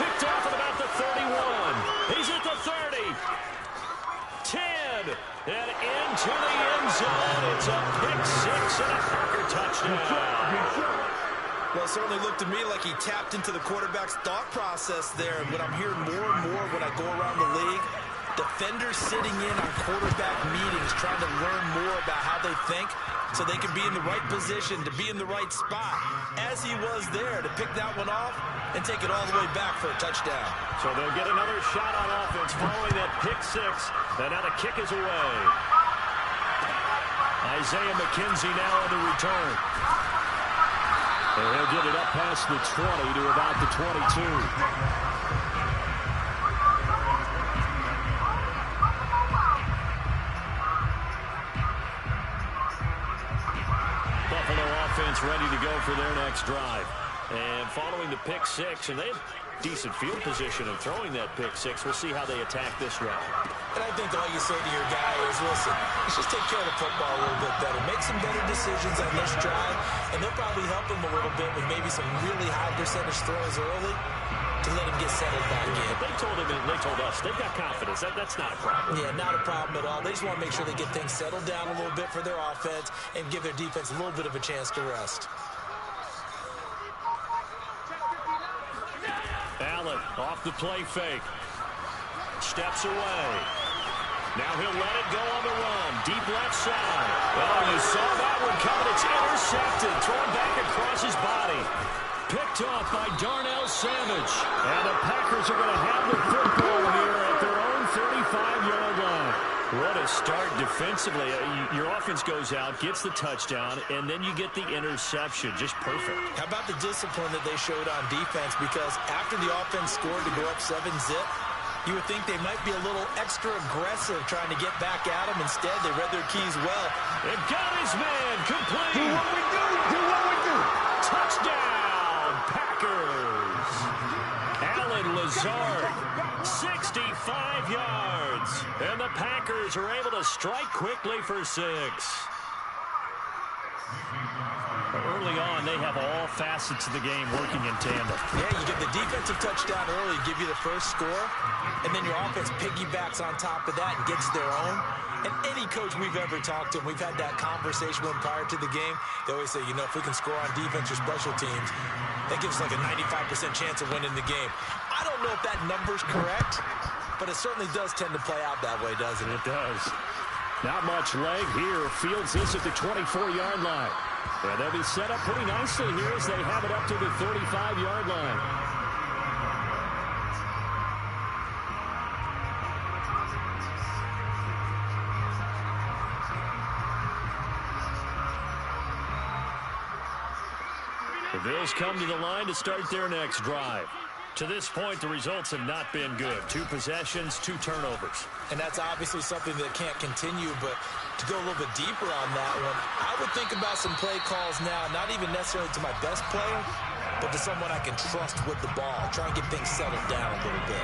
Picked off at about the 31. He's at the 30. 10. And into the end zone. It's a pick six and a Packer touchdown. Well, it certainly looked to me like he tapped into the quarterback's thought process there. And what I'm hearing more and more when I go around the league, defenders sitting in on quarterback meetings trying to learn more about how they think so they can be in the right position, to be in the right spot, as he was there to pick that one off and take it all the way back for a touchdown. So they'll get another shot on offense following that pick six. And now the kick is away. Isaiah McKenzie now on the return. And he'll get it up past the 20 to about the 22. Buffalo offense ready to go for their next drive. And following the pick six, and they have decent field position of throwing that pick six. We'll see how they attack this drive. And I think all you say to your guy is, listen, let's just take care of the football a little bit better. Make some better decisions on this drive, and they'll probably help him a little bit with maybe some really high percentage throws early to let him get settled back in. They told him and they told us they've got confidence. That's not a problem. Yeah, not a problem at all. They just want to make sure they get things settled down a little bit for their offense and give their defense a little bit of a chance to rest. Allen off the play fake. Steps away. Now he'll let it go on the run. Deep left side. Oh, you saw that one coming. It's intercepted. Thrown back across his body. Picked off by Darnell Savage. And the Packers are going to have the football here at their own 35-yard line. What a start defensively. Your offense goes out, gets the touchdown, and then you get the interception. Just perfect. How about the discipline that they showed on defense? Because after the offense scored to go up 7-0, you would think they might be a little extra aggressive trying to get back at him. Instead, they read their keys well. They've got his man complete. Do what we do. Do what we do. Touchdown, Packers. Allen Lazard, 65 yards. And the Packers are able to strike quickly for 6. Early on, they have all facets of the game working in tandem. Yeah, you get the defensive touchdown early, give you the first score, and then your offense piggybacks on top of that and gets their own. And any coach we've ever talked to, we've had that conversation with prior to the game. They always say, you know, if we can score on defense or special teams, that gives us like a 95% chance of winning the game. I don't know if that number's correct, but it certainly does tend to play out that way, doesn't it? It does. Not much leg here. Fields this at the 24-yard line. And they'll be set up pretty nicely here as they have it up to the 35-yard line. The Bills come to the line to start their next drive. To this point, the results have not been good. 2 possessions, 2 turnovers. And that's obviously something that can't continue, but to go a little bit deeper on that one, I would think about some play calls now, not even necessarily to my best player, but to someone I can trust with the ball. Try and get things settled down a little bit.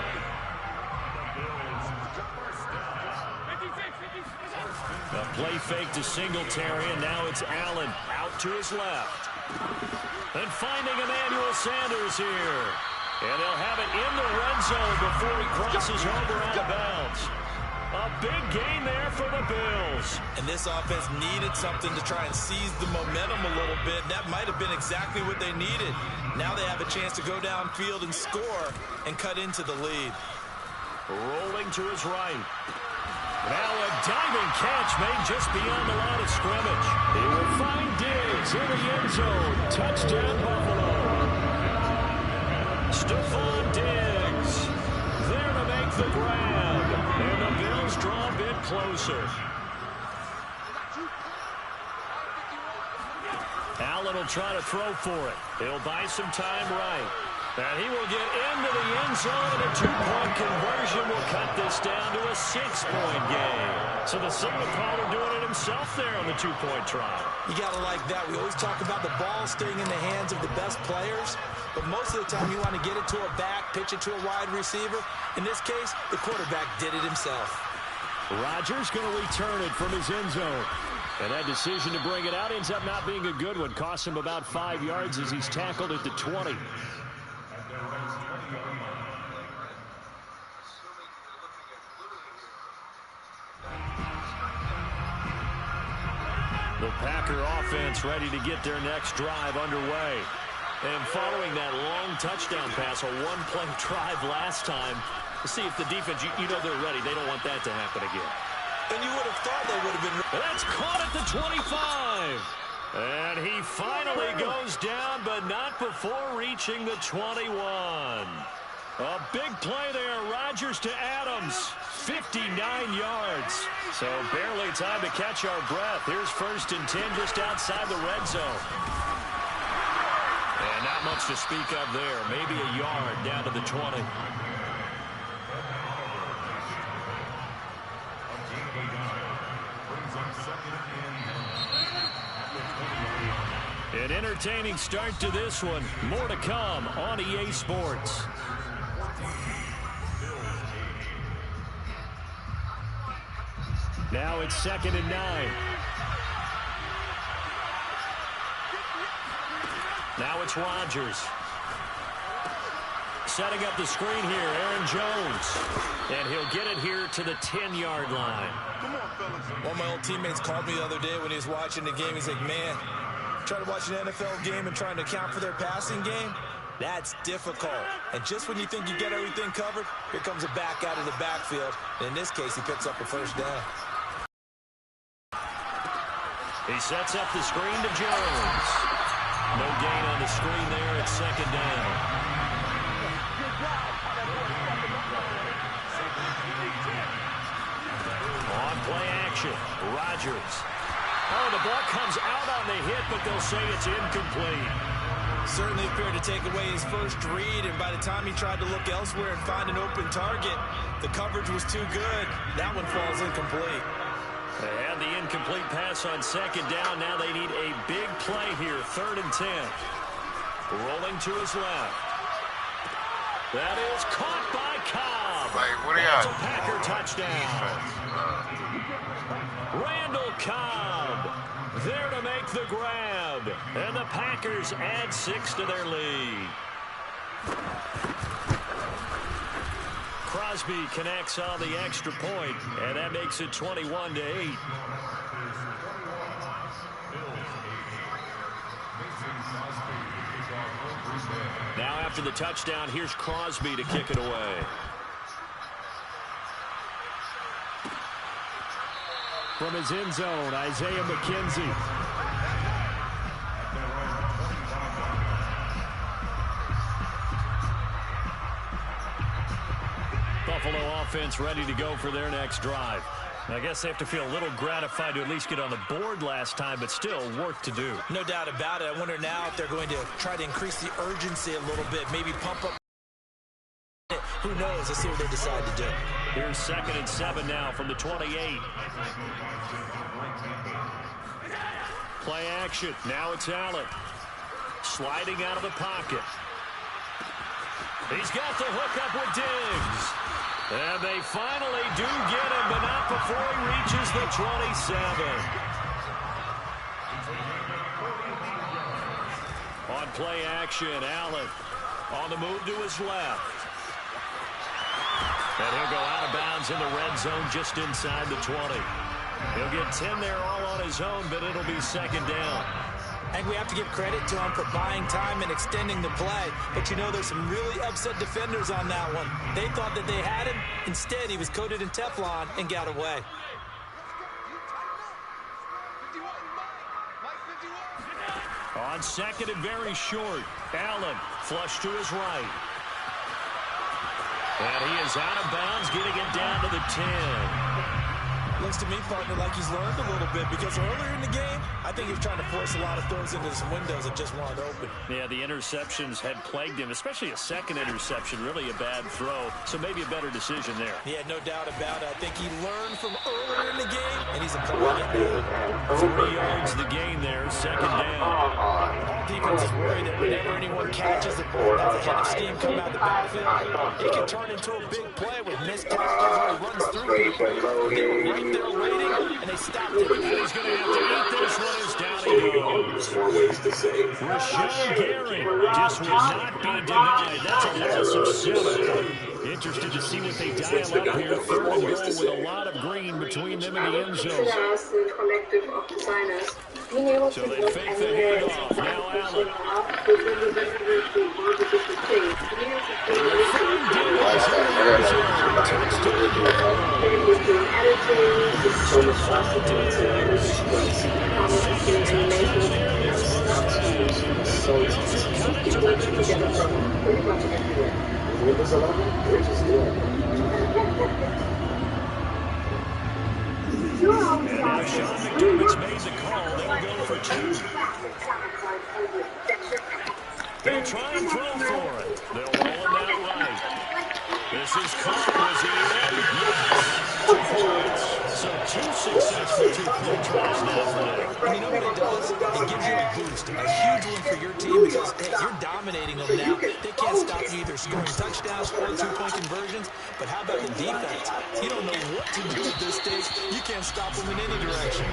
A play fake to Singletary, and now it's Allen out to his left. And finding Emmanuel Sanders here. And they'll have it in the red zone before he crosses over out of bounds. A big gain there for the Bills. And this offense needed something to try and seize the momentum a little bit. That might have been exactly what they needed. Now they have a chance to go downfield and score and cut into the lead. Rolling to his right. Now a diving catch made just beyond the line of scrimmage. He will find Diggs in the end zone. Touchdown, Buffalo. Diggs there to make the grab. And the Bills draw a bit closer. Allen will try to throw for it. He'll buy some time right. And he will get into the end zone, and a 2-point conversion will cut this down to a 6-point game. So the signal caller doing it himself there on the 2-point try. You got to like that. We always talk about the ball staying in the hands of the best players, but most of the time you want to get it to a back, pitch it to a wide receiver. In this case, the quarterback did it himself. Rodgers going to return it from his end zone. And that decision to bring it out ends up not being a good one. Costs him about 5 yards as he's tackled at the 20. The Packer offense ready to get their next drive underway. And following that long touchdown pass, a one-play drive last time, to see if the defense, you know they're ready. They don't want that to happen again. And you would have thought they would have been. That's caught at the 25. And he finally goes down, but not before reaching the 21. A big play there. Rodgers to Adams. 59 yards. So barely time to catch our breath. Here's 1st and 10 just outside the red zone. And not much to speak of there. Maybe a yard down to the 20. An entertaining start to this one. More to come on EA Sports. Now it's 2nd and 9. Now it's Rodgers. Setting up the screen here, Aaron Jones. And he'll get it here to the 10-yard line. One of my old teammates called me the other day when he was watching the game. He's like, man, trying to watch an NFL game and trying to account for their passing game, that's difficult. And just when you think you get everything covered, here comes a back out of the backfield. And in this case, he picks up a 1st down. He sets up the screen to Jones. No gain on the screen there at 2nd down. On play action, Rodgers. Oh, the ball comes out on the hit, but they'll say it's incomplete. Certainly appeared to take away his first read, and by the time he tried to look elsewhere and find an open target, the coverage was too good. That one falls incomplete. And the incomplete pass on 2nd down. Now they need a big play here, 3rd and 10. Rolling to his left. That is caught by Cobb. That's a Packer touchdown. Randall Cobb there to make the grab. And the Packers add 6 to their lead. Crosby connects on the extra point, and that makes it 21-8. Now after the touchdown, here's Crosby to kick it away. From his end zone, Isaiah McKenzie. Buffalo offense ready to go for their next drive. I guess they have to feel a little gratified to at least get on the board last time, but still work to do. No doubt about it. I wonder now if they're going to try to increase the urgency a little bit, maybe pump up. Who knows? Let's see what they decide to do. Here's 2nd and 7 now from the 28. Play action. Now it's Allen. Sliding out of the pocket. He's got the hookup with Diggs. And they finally do get him, but not before he reaches the 27. On play action, Allen on the move to his left. And he'll go out of bounds in the red zone just inside the 20. He'll get 10 there all on his own, but it'll be 2nd down. I think we have to give credit to him for buying time and extending the play. But you know, there's some really upset defenders on that one. They thought that they had him. Instead, he was coated in Teflon and got away. On 2nd and very short, Allen flush to his right. And he is out of bounds, getting it down to the 10. Looks to me, partner, like he's learned a little bit, because earlier in the game, I think he was trying to force a lot of throws into some windows that just weren't open. Yeah, the interceptions had plagued him, especially a second interception, really a bad throw. So maybe a better decision there. Yeah, no doubt about it. I think he learned from earlier in the game, and he's applying it now. 3 yards the gain there, second down. All defenses worry that whenever anyone catches the ball, that's a head of steam come out of the backfield. It can turn into a big play with missed tackles or he runs through people. They were right there waiting, and they stopped it. He's going to have to eat this one as down he goes. Rashawn Gary just will not be denied. That's a loss of 7. Interested to see what they dial up here. 3rd and goal with a lot of green between them and the end zone. So they fake the handoff. Now Allen. And now Sean McDermott's made the call. They will go for 2. They'll try and throw for it. They'll roll him out right. This is caught. Was he in? Yes. 2 points. So 2 successful 2-point tries now for them. And you know what it does? It gives you a boost, a huge one for your team, because, hey, you're dominating them now. They can't stop you either scoring touchdowns or 2-point conversions. But how about the defense? You don't know what to do at this stage. You can't stop them in any direction.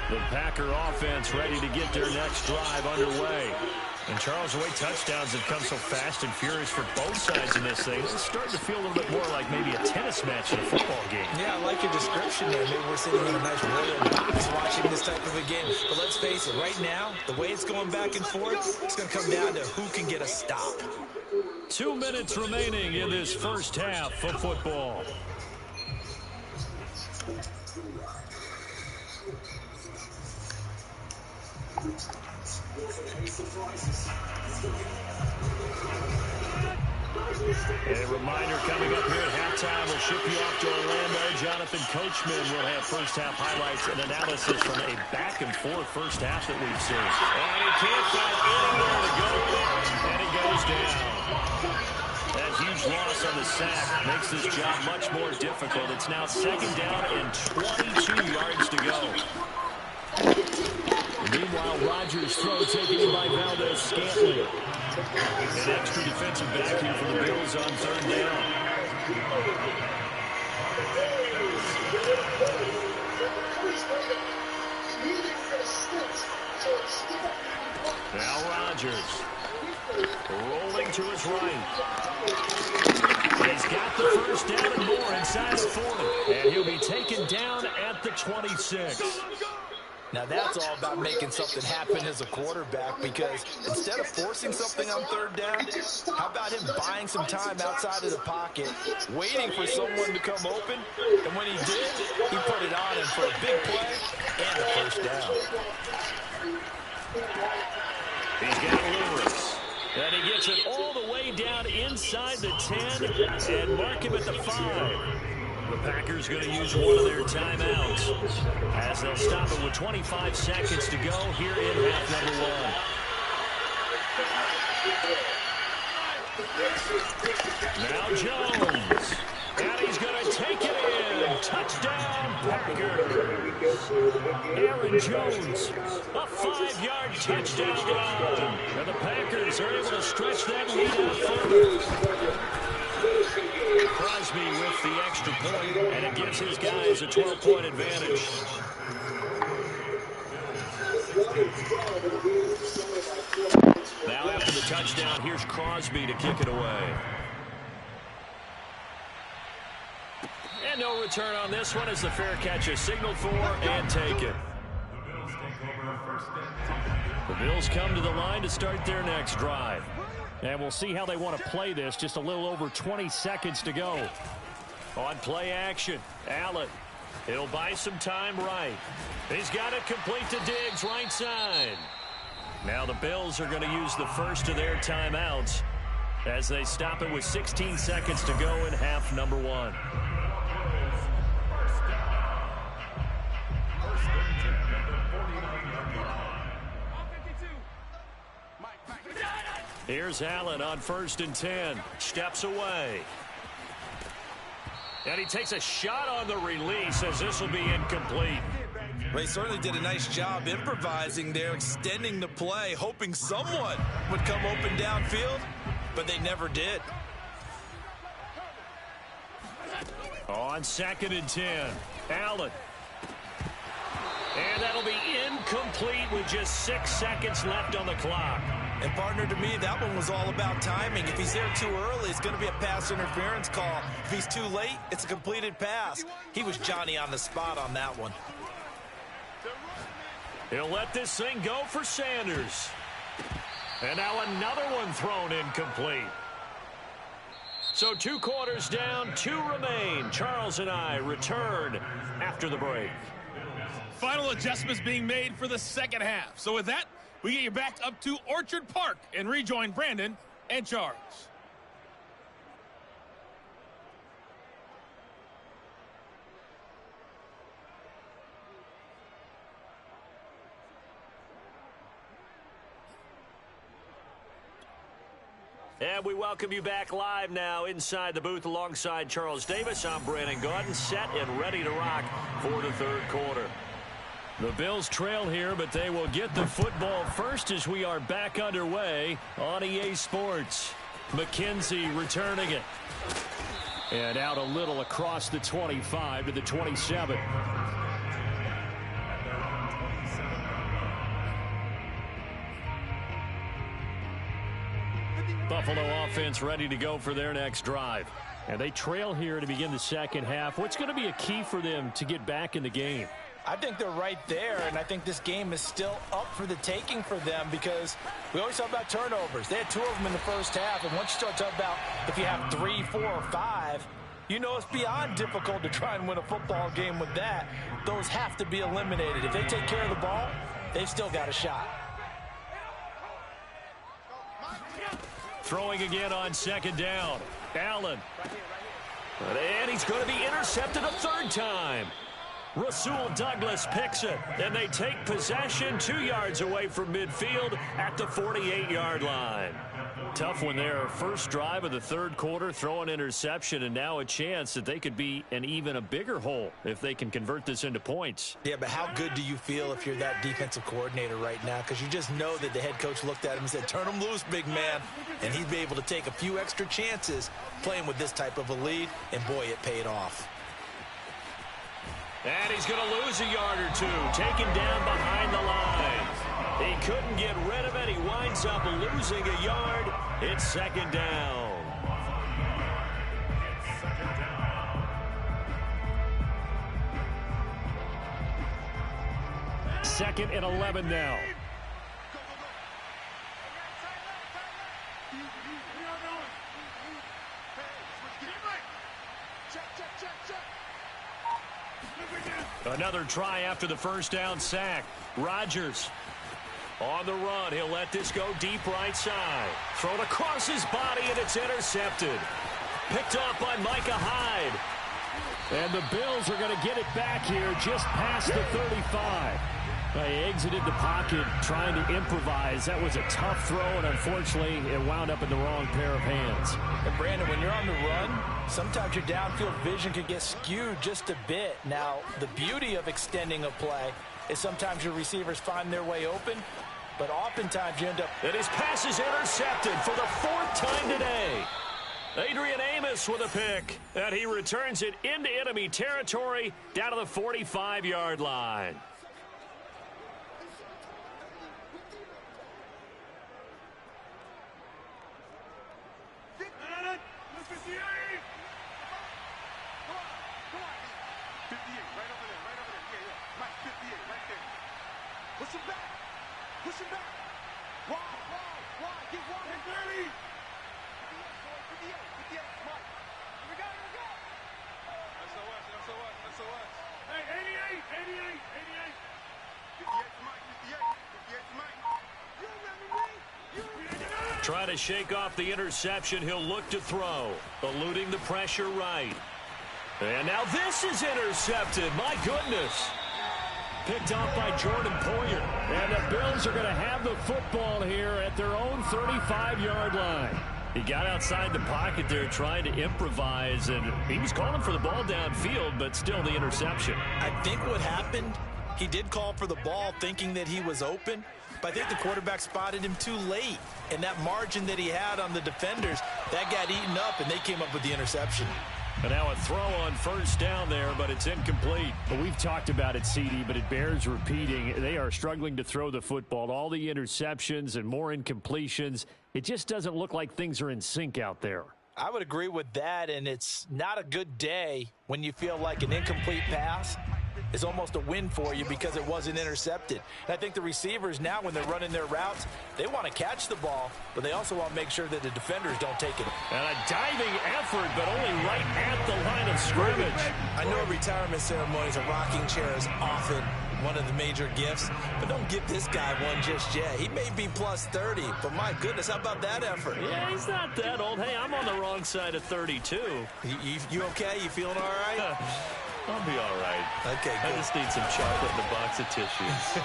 The Packer offense ready to get their next drive underway. And Charles, the way touchdowns have come so fast and furious for both sides in this thing, it's starting to feel a little bit more like maybe a tennis match in a football game. Yeah, I like your description there. Maybe we're sitting in a nice royal box watching this type of a game. But let's face it, right now, the way it's going back and forth, it's going to come down to who can get a stop. 2 minutes remaining in this first half of football. And a reminder coming up here at halftime, we'll ship you off to Orlando. Jonathan Coachman will have first half highlights and analysis from a back-and-forth first half that we've seen. And he can't find anywhere to go, and he goes down. That huge loss on the sack makes this job much more difficult. It's now 2nd down and 22 yards to go. Meanwhile, Rodgers' throw taken in by Valdez-Scantling. An extra defensive back here for the Bills on 3rd down. Now Rodgers rolling to his right. He's got the first down and more inside the 40. And he'll be taken down at the 26. Now, that's all about making something happen as a quarterback, because instead of forcing something on 3rd down, how about him buying some time outside of the pocket, waiting for someone to come open, and when he did, he put it on him for a big play and a first down. He's got Lewis, and he gets it all the way down inside the 10 and mark him at the 5. The Packers going to use one of their timeouts as they'll stop it with 25 seconds to go here in half number 1. Now Jones, and he's going to take it in. Touchdown, Packers. Aaron Jones, a 5-yard touchdown run. And the Packers are able to stretch that lead out further. Crosby with the extra point, and it gives his guys a 12-point advantage. Now after the touchdown, here's Crosby to kick it away. And no return on this one as the fair catch is signaled for and taken. The Bills come to the line to start their next drive. And we'll see how they want to play this. Just a little over 20 seconds to go. On play action, Allen He'll buy some time right. He's got it complete to Diggs, right side. Now the Bills are going to use the first of their timeouts as they stop it with 16 seconds to go in half number 1. Here's Allen on 1st and 10. Steps away. And he takes a shot on the release as this will be incomplete. Well, he certainly did a nice job improvising there, extending the play, hoping someone would come open downfield, but they never did. On 2nd and 10, Allen. And that'll be incomplete with just 6 seconds left on the clock. And, partner, to me, that one was all about timing. If he's there too early, it's going to be a pass interference call. If he's too late, it's a completed pass. He was Johnny on the spot on that one. He'll let this thing go for Sanders. And now another one thrown incomplete. So 2 quarters down, 2 remain. Charles and I return after the break. Final adjustments being made for the second half. So with that, we get you back up to Orchard Park and rejoin Brandon and Charles. And we welcome you back live now inside the booth alongside Charles Davis. I'm Brandon Gaudin, set and ready to rock for the third quarter. The Bills trail here, but they will get the football first as we are back underway on EA Sports. McKenzie returning it. And out a little across the 25 to the 27. Buffalo offense ready to go for their next drive. And they trail here to begin the second half. What's going to be a key for them to get back in the game? I think they're right there, and I think this game is still up for the taking for them because we always talk about turnovers. They had 2 of them in the first half, and once you start talking about if you have 3, 4, or 5, you know it's beyond difficult to try and win a football game with that. Those have to be eliminated. If they take care of the ball, they've still got a shot. Throwing again on 2nd down. Allen. And he's going to be intercepted a 3rd time. Rasul Douglas picks it, and they take possession 2 yards away from midfield at the 48-yard line. Tough one there. First drive of the third quarter, throw an interception, and now a chance that they could be in even a bigger hole if they can convert this into points. Yeah, but how good do you feel if you're that defensive coordinator right now? Because you just know that the head coach looked at him and said, turn him loose, big man. And he'd be able to take a few extra chances playing with this type of a lead, and boy, it paid off. And he's going to lose a yard or 2, taken down behind the line. He couldn't get rid of it. He winds up losing a yard. It's 2nd down. Second and 11 now. Another try after the first down sack. Rodgers on the run. He'll let this go deep right side. Thrown across his body, and it's intercepted. Picked off by Micah Hyde. And the Bills are going to get it back here just past the 35. They exited the pocket trying to improvise. That was a tough throw, and unfortunately, it wound up in the wrong pair of hands. And Brandon, when you're on the run, sometimes your downfield vision can get skewed just a bit. Now, the beauty of extending a play is sometimes your receivers find their way open, but oftentimes you end up... And his pass is intercepted for the 4th time today. Adrian Amos with a pick, and he returns it into enemy territory down to the 45-yard line. Hey, 88. Trying to shake off the interception. He'll look to throw. Eluding the pressure right. And now this is intercepted. My goodness. Picked off by Jordan Poyer. And the Bills are going to have the football here at their own 35-yard line. He got outside the pocket there trying to improvise, and he was calling for the ball downfield, but still the interception. I think what happened, he did call for the ball thinking that he was open, but I think the quarterback spotted him too late. And that margin that he had on the defenders, that got eaten up, and they came up with the interception. And now a throw on first down there, but it's incomplete. Well, we've talked about it, CD, but it bears repeating. They are struggling to throw the football. All the interceptions and more incompletions. It just doesn't look like things are in sync out there. I would agree with that, and it's not a good day when you feel like an incomplete pass is almost a win for you because it wasn't intercepted. And I think the receivers now, when they're running their routes, they want to catch the ball, but they also want to make sure that the defenders don't take it. And a diving effort, but only right at the line of scrimmage. I know retirement ceremonies, a rocking chair is often one of the major gifts, but don't give this guy one just yet. He may be plus 30, but my goodness, how about that effort? Yeah, he's not that old. Hey, I'm on the wrong side of 32. You okay? You feeling all right? I'll be all right. Okay, good. I just need some chocolate and a box of tissues.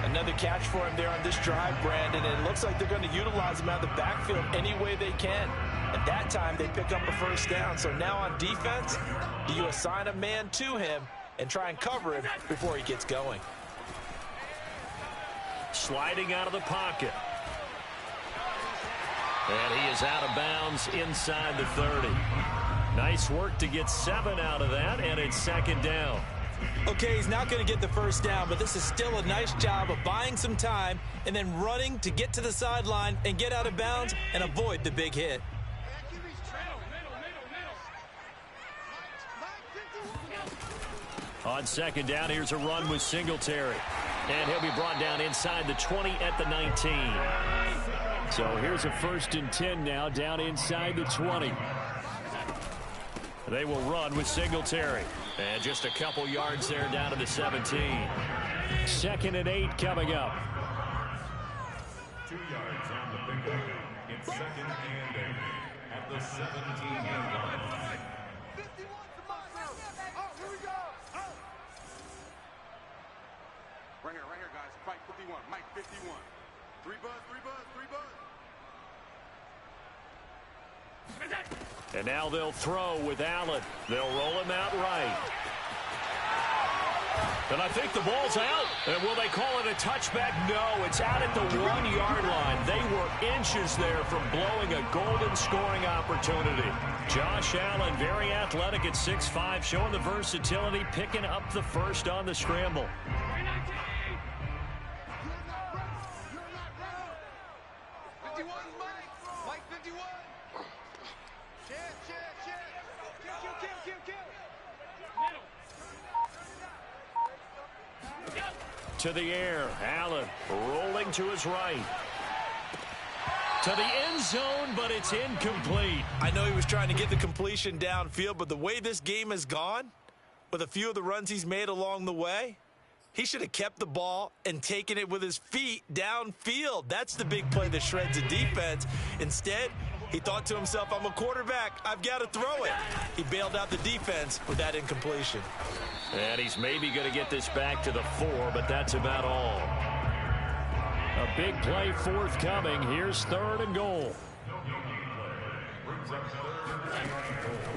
Another catch for him there on this drive, Brandon, and it looks like they're going to utilize him out of the backfield any way they can. At that time, they pick up a first down. So now on defense, do you assign a man to him and try and cover him before he gets going? Sliding out of the pocket. And he is out of bounds inside the 30. Nice work to get 7 out of that, and it's second down. Okay, he's not going to get the first down, but this is still a nice job of buying some time and then running to get to the sideline and get out of bounds and avoid the big hit. On second down, here's a run with Singletary. And he'll be brought down inside the 20 at the 19. So here's a 1st and 10 now, down inside the 20. They will run with Singletary. And just a couple yards there down to the 17. 2nd and 8 coming up. 2 yards on the pickup. It's 2nd and 8 at the 17-yard line. Right here, guys. Fight 51. Mike 51. 3 buzz. And now they'll throw with Allen. They'll roll him out right. And I think the ball's out. And will they call it a touchback? No, it's out at the 1-yard line. They were inches there from blowing a golden scoring opportunity. Josh Allen, very athletic at 6'5", showing the versatility, picking up the first on the scramble. To the air, Allen rolling to his right. To the end zone, but it's incomplete. I know he was trying to get the completion downfield, but the way this game has gone, with a few of the runs he's made along the way, he should have kept the ball and taken it with his feet downfield. That's the big play that shreds a defense. Instead, he thought to himself, I'm a quarterback. I've got to throw it. He bailed out the defense with that incompletion. And he's maybe going to get this back to the 4, but that's about all. A big play forthcoming. Here's 3rd and goal.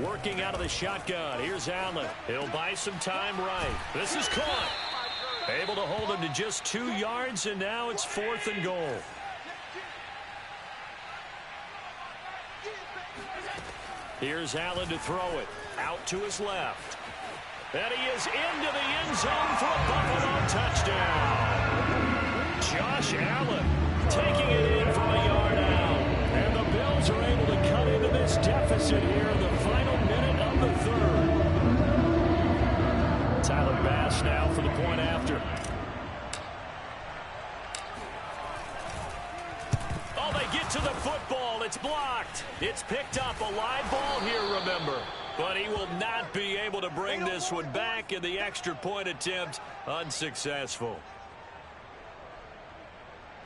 Working out of the shotgun. Here's Allen. He'll buy some time right. This is caught. Able to hold him to just 2 yards, and now it's 4th and goal. Here's Allen to throw it. Out to his left. And he is into the end zone for a Buffalo touchdown. Josh Allen taking it in from a yard out. And the Bills are able to cut into this deficit here in the final minute of the 3rd. Tyler Bass now for the point after. Oh, they get to the football. it's blocked. It's picked up. A live ball here, remember. But he will not be able to bring this one back, and the extra point attempt unsuccessful.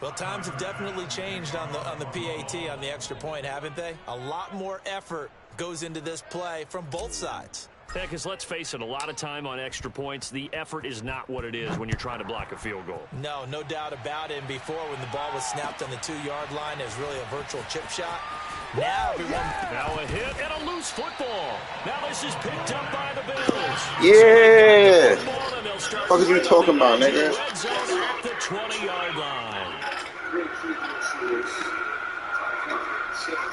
Well, times have definitely changed on the PAT, on the extra point, haven't they? A lot more effort goes into this play from both sides. Yeah, because let's face it, a lot of time on extra points, the effort is not what it is when you're trying to block a field goal. No, no doubt about it. And before, when the ball was snapped on the 2-yard line, it was really a virtual chip shot. Now a hit and a loose football. Now this is picked up by the Bills. Yeah. What are you talking about, nigga? Red zone at the 20-yard line.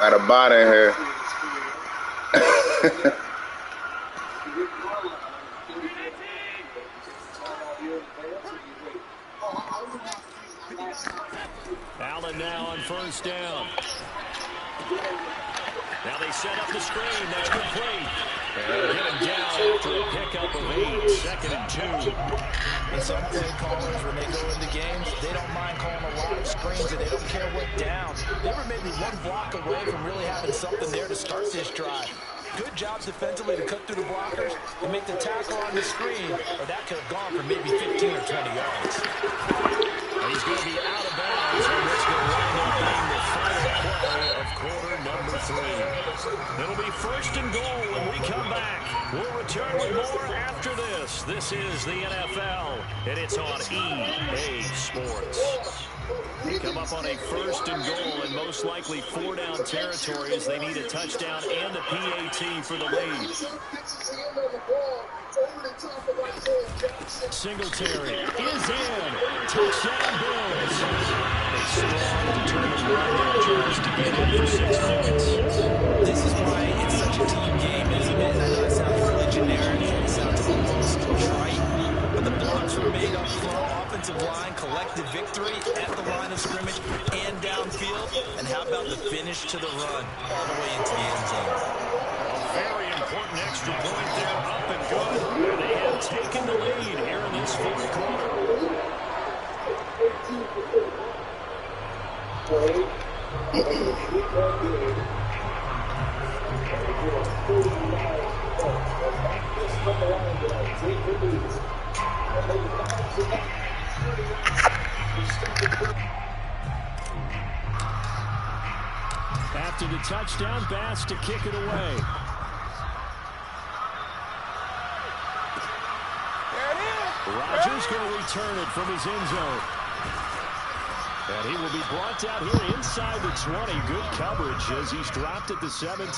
At a bottom here. Allen now on first down. Now they set up the screen. That's complete. And get him down after a pickup of 8. 2nd and 2. And some play callers, when they go into games, they don't mind calling a lot of screens, and they don't care what down. They were maybe one block away from really having something there to start this drive. Good job defensively to cut through the blockers and make the tackle on the screen, or that could have gone for maybe 15 or 20 yards. And he's going to be out of bounds on what's going to wind up being the final play of quarter number 3. It'll be 1st and goal when we come back. We'll return with more after this. This is the NFL, and it's on EA Sports. We come up on a 1st and goal and most likely 4-down territory as they need a touchdown and a PAT for the lead. Singletary is in. Touchdown Bills. A strong, determined run there, Jones, to get in for 6 points. This is why it's such a team game, isn't it? And I know it sounds really generic. It sounds almost trite. But the blocks were made up front. Offensive line, collective victory at the line of scrimmage and downfield. And how about the finish to the run all the way into the end zone? A very important extra point there, up and good. And they have taken the lead here in this 4th quarter. After the touchdown, Bass to kick it away. Rodgers going to return it from his end zone. And he will be brought down here inside the 20. Good coverage as he's dropped at the 17.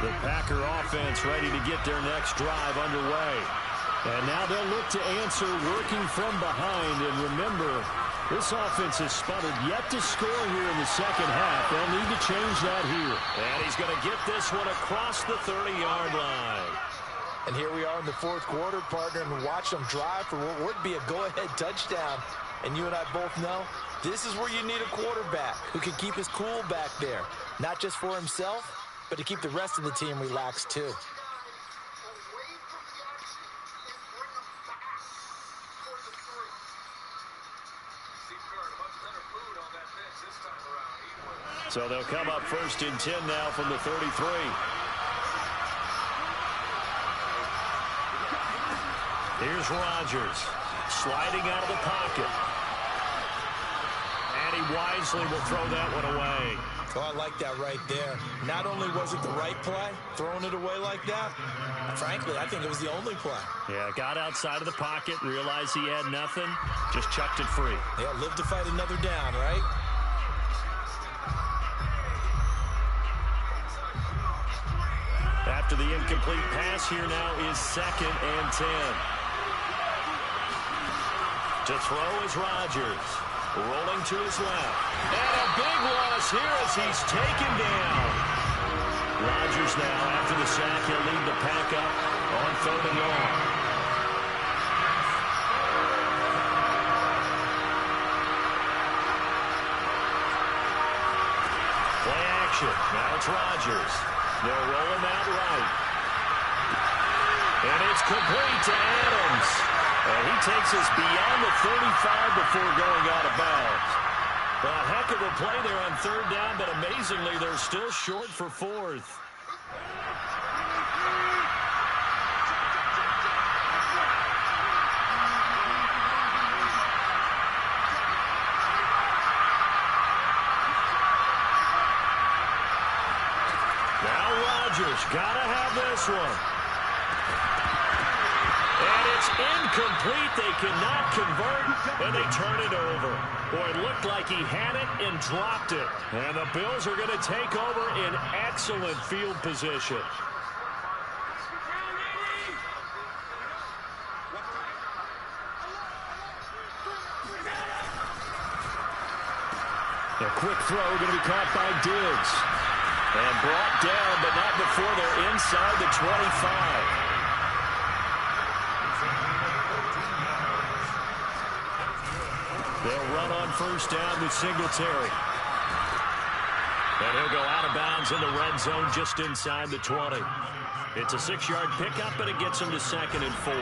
The Packer offense ready to get their next drive underway. And now they'll look to answer working from behind. And remember, this offense has sputtered yet to score here in the 2nd half. They'll need to change that here. And he's going to get this one across the 30-yard line. And here we are in the 4th quarter, partner, and watch them drive for what would be a go-ahead touchdown. And you and I both know this is where you need a quarterback who can keep his cool back there. Not just for himself, but to keep the rest of the team relaxed too. So they'll come up 1st and 10 now from the 33. Here's Rodgers sliding out of the pocket. And he wisely will throw that one away. Oh, I like that right there. Not only was it the right play, throwing it away like that, frankly, I think it was the only play. Yeah, got outside of the pocket, realized he had nothing, just chucked it free. Yeah, live to fight another down, right? After the incomplete pass, here now is 2nd and 10. To throw is Rodgers. Rolling to his left. And a big loss here as he's taken down. Rodgers now, after the sack, he'll lead the pack up on 3rd and long. action. Now it's Rodgers. They'll roll him out right. And it's complete to Adams. And he takes us beyond the 35 before going out of bounds. A heck of a play there on third down, but amazingly, they're still short for fourth. Gotta have this one. And it's incomplete. They cannot convert, and they turn it over. Boy, it looked like he had it and dropped it. And the Bills are going to take over in excellent field position. A quick throw going to be caught by Diggs. And brought down, but not before they're inside the 25. They'll run on first down with Singletary. And he'll go out of bounds in the red zone just inside the 20. It's a 6-yard pickup, but it gets him to 2nd and 4.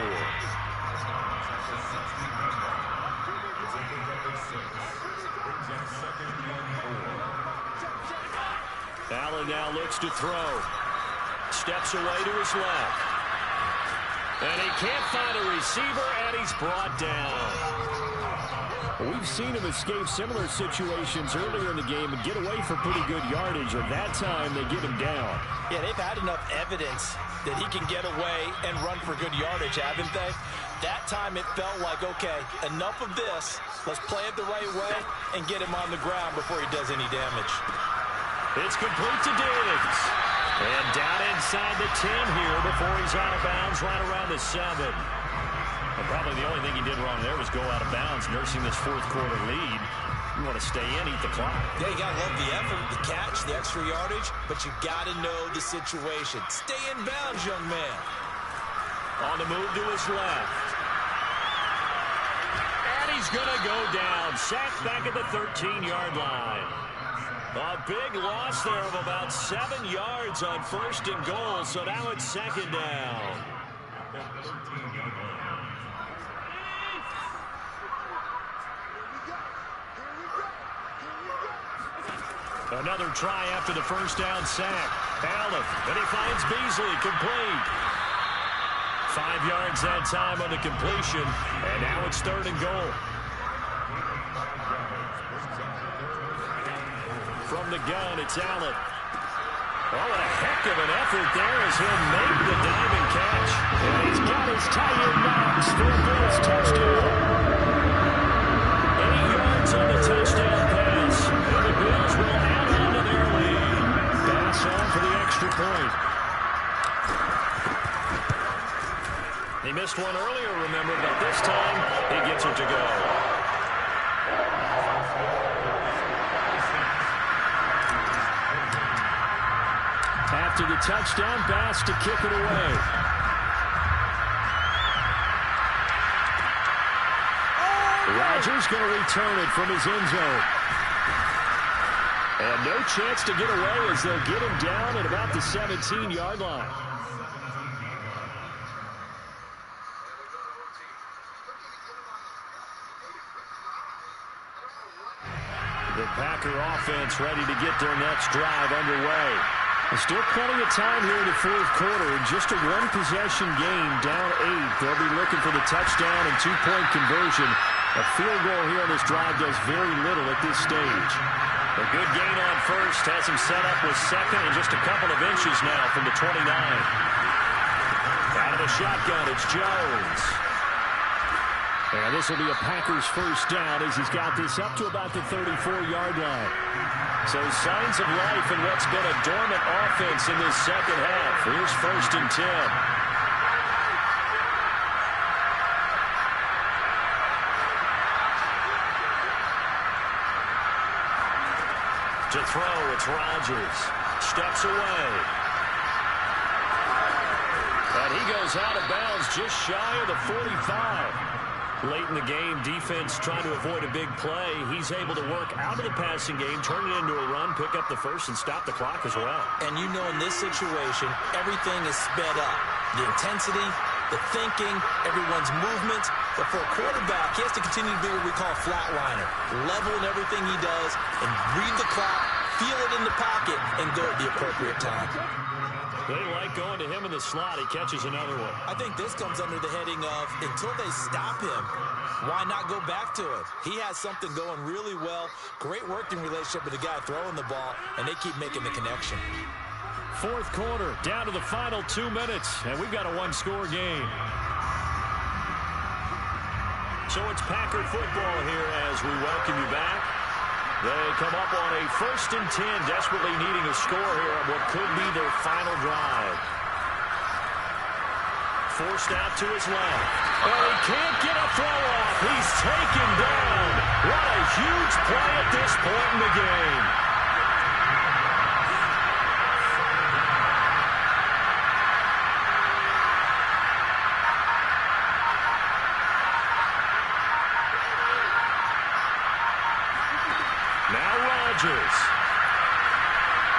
Allen now looks to throw. Steps away to his left. And he can't find a receiver, and he's brought down. We've seen him escape similar situations earlier in the game and get away for pretty good yardage, and that time they get him down. Yeah, they've had enough evidence that he can get away and run for good yardage, haven't they? That time it felt like, okay, enough of this. Let's play it the right way and get him on the ground before he does any damage. It's complete to Diggs. And down inside the 10 here before he's out of bounds right around the 7. And probably the only thing he did wrong there was go out of bounds, nursing this fourth quarter lead. You want to stay in, eat the clock. Yeah, you got to love the effort, the catch, the extra yardage, but you got to know the situation. Stay in bounds, young man. On the move to his left. And he's going to go down. Sacked back at the 13-yard line. A big loss there of about 7 yards on 1st and goal, so now it's 2nd down. Another try after the first down sack. Allen, and he finds Beasley, complete. 5 yards that time on the completion, and now it's 3rd and goal. From the gun, it's Allen. Oh, what a heck of an effort there as he'll make the diving catch. And he's got his tight end Knox for a Bills touchdown. 8 yards on the touchdown pass. And the Bills will add on to their lead. Pass on for the extra point. He missed one earlier, remember, but this time he gets it to go. After the touchdown pass to kick it away. Rodgers going to return it from his end zone. And no chance to get away as they'll get him down at about the 17-yard line. The Packer offense ready to get their next drive underway. There's still plenty of time here in the fourth quarter. Just a one-possession game, down 8. They'll be looking for the touchdown and two-point conversion. A field goal here on this drive does very little at this stage. A good gain on first has him set up with 2nd and just a couple of inches now from the 29. Out of the shotgun, it's Jones. And this will be a Packers first down as he's got this up to about the 34-yard line. So signs of life in what's been a dormant offense in this second half. Here's 1st and 10. To throw, it's Rodgers. Steps away. And he goes out of bounds just shy of the 45. Late in the game, defense trying to avoid a big play. He's able to work out of the passing game, turn it into a run, pick up the first, and stop the clock as well. And you know in this situation, everything is sped up. The intensity, the thinking, everyone's movements. But for a quarterback, he has to continue to be what we call a flatliner. Level in everything he does and read the clock, feel it in the pocket, and go at the appropriate time. They like going to him in the slot. He catches another one. I think this comes under the heading of until they stop him, why not go back to it? He has something going really well. Great working relationship with the guy throwing the ball, and they keep making the connection. Fourth quarter, down to the final 2 minutes, and we've got a one-score game. So it's Packer football here as we welcome you back. They come up on a 1st and 10, desperately needing a score here on what could be their final drive. Forced out to his left. Oh, he can't get a throw off. He's taken down. What a huge play at this point in the game.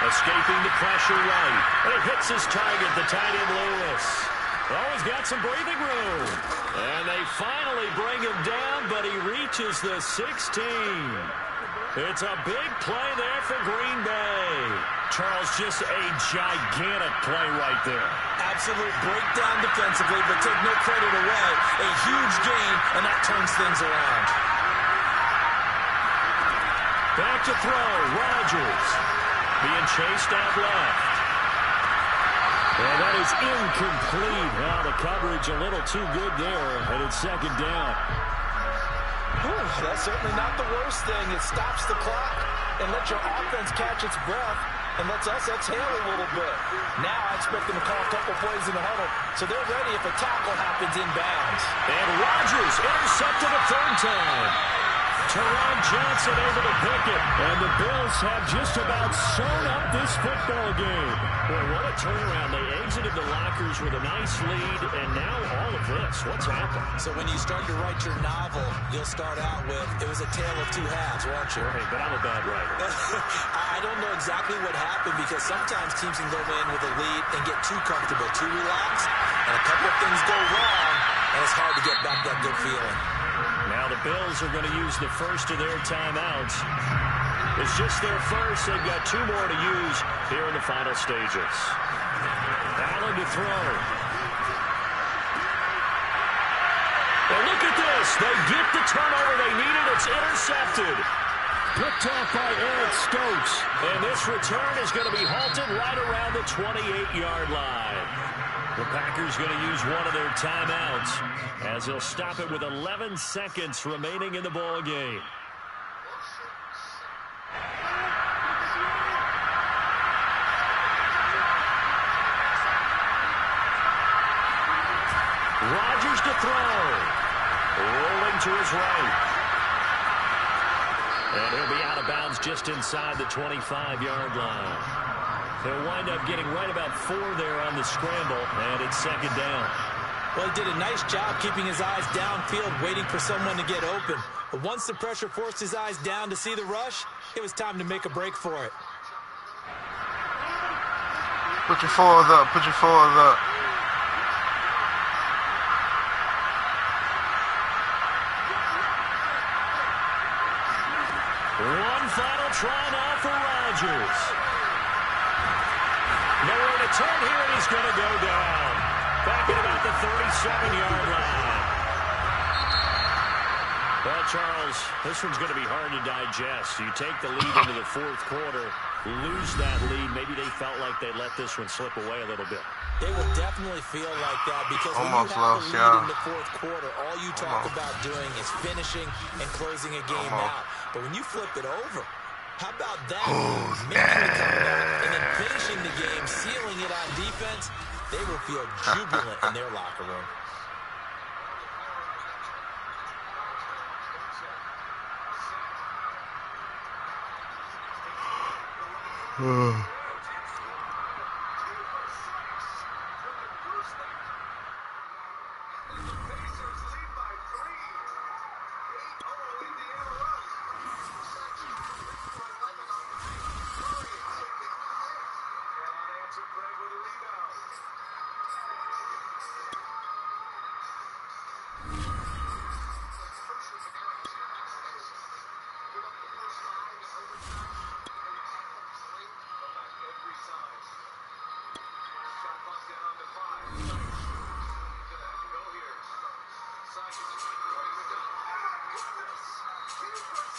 Escaping the pressure right. And it hits his target, the tight end Lewis. Oh, he's got some breathing room. And they finally bring him down, but he reaches the 16. It's a big play there for Green Bay. Charles, just a gigantic play right there. Absolute breakdown defensively, but take no credit away. A huge gain, and that turns things around. Back to throw, Rodgers. Being chased out left. And that is incomplete. Now the coverage a little too good there, and it's second down. That's certainly not the worst thing. It stops the clock and lets your offense catch its breath and lets us exhale a little bit. Now I expect them to call a couple plays in the huddle, so they're ready if a tackle happens inbounds. And Rodgers intercepted a third time. Teron Johnson able to pick it, and the Bills have just about sewn up this football game. Boy, what a turnaround. They exited the lockers with a nice lead, and now all of this. What's happened? So when you start to write your novel, you'll start out with, it was a tale of two halves, won't you? Right, but I'm a bad writer. I don't know exactly what happened because sometimes teams can go in with a lead and get too comfortable, too relaxed, and a couple of things go wrong, and it's hard to get back that good feeling. Now the Bills are going to use the first of their timeouts. It's just their first. They've got 2 more to use here in the final stages. Allen to throw. And look at this. They get the turnover they needed. It's intercepted. Picked off by Eric Stokes. And this return is going to be halted right around the 28-yard line. The Packers going to use one of their timeouts as they'll stop it with 11 seconds remaining in the ball game. Rodgers to throw. Rolling to his right. And he'll be out of bounds just inside the 25-yard line. They'll wind up getting right about 4 there on the scramble, and it's second down. Well, he did a nice job keeping his eyes downfield, waiting for someone to get open. But once the pressure forced his eyes down to see the rush, it was time to make a break for it. Put your fours up, put your fours up. One final try now for Rodgers. Nowhere to turn here, and he's going to go down. Back at about the 37-yard line. Well, Charles, this one's going to be hard to digest. You take the lead into the fourth quarter, lose that lead. Maybe they felt like they let this one slip away a little bit. They will definitely feel like that because when you have the lead in the fourth quarter, all you talk about doing is finishing and closing a game out. But when you flip it over, how about that? Making a comeback and then finishing the game, sealing it on defense, they will feel jubilant in their locker room.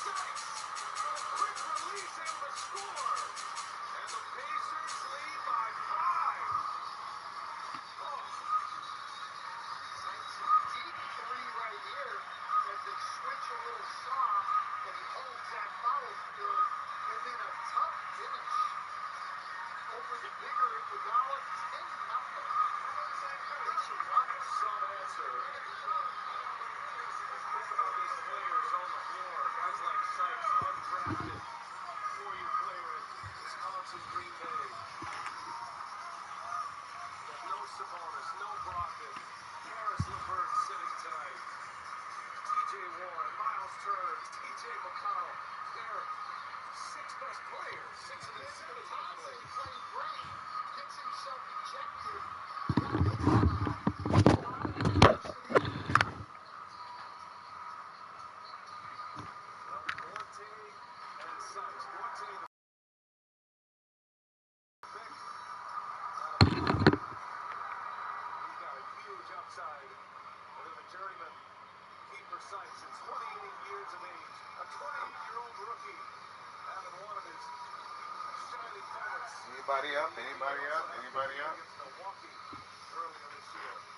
Sykes. Quick release able to score. And the Pacers lead by 5. Oh. Sykes deep three right here. As they switch a little soft, and he holds that foul good. And then a tough finish over the bigger Iguodala. 10-0. They should love it. Some answer. Think about these players on the floor. Guys like Sykes, undrafted, 4-year player at Wisconsin, Green Bay. Got no Sabonis, no Brogdon. Harris LeVert sitting tonight. T.J. Warren, Miles Turner, T.J. McConnell. They're 6 best players. 6 of the 7 top players. Playing great. Gets himself ejected. Duarte and Sykes. Duarte the pick. He's got a huge upside. And then the journeyman, Keeper Sykes, at 28 years of age, a 28-year-old rookie, having one of his shining moments. Anybody up? Anybody up? Anybody up? Against Milwaukee earlier this year.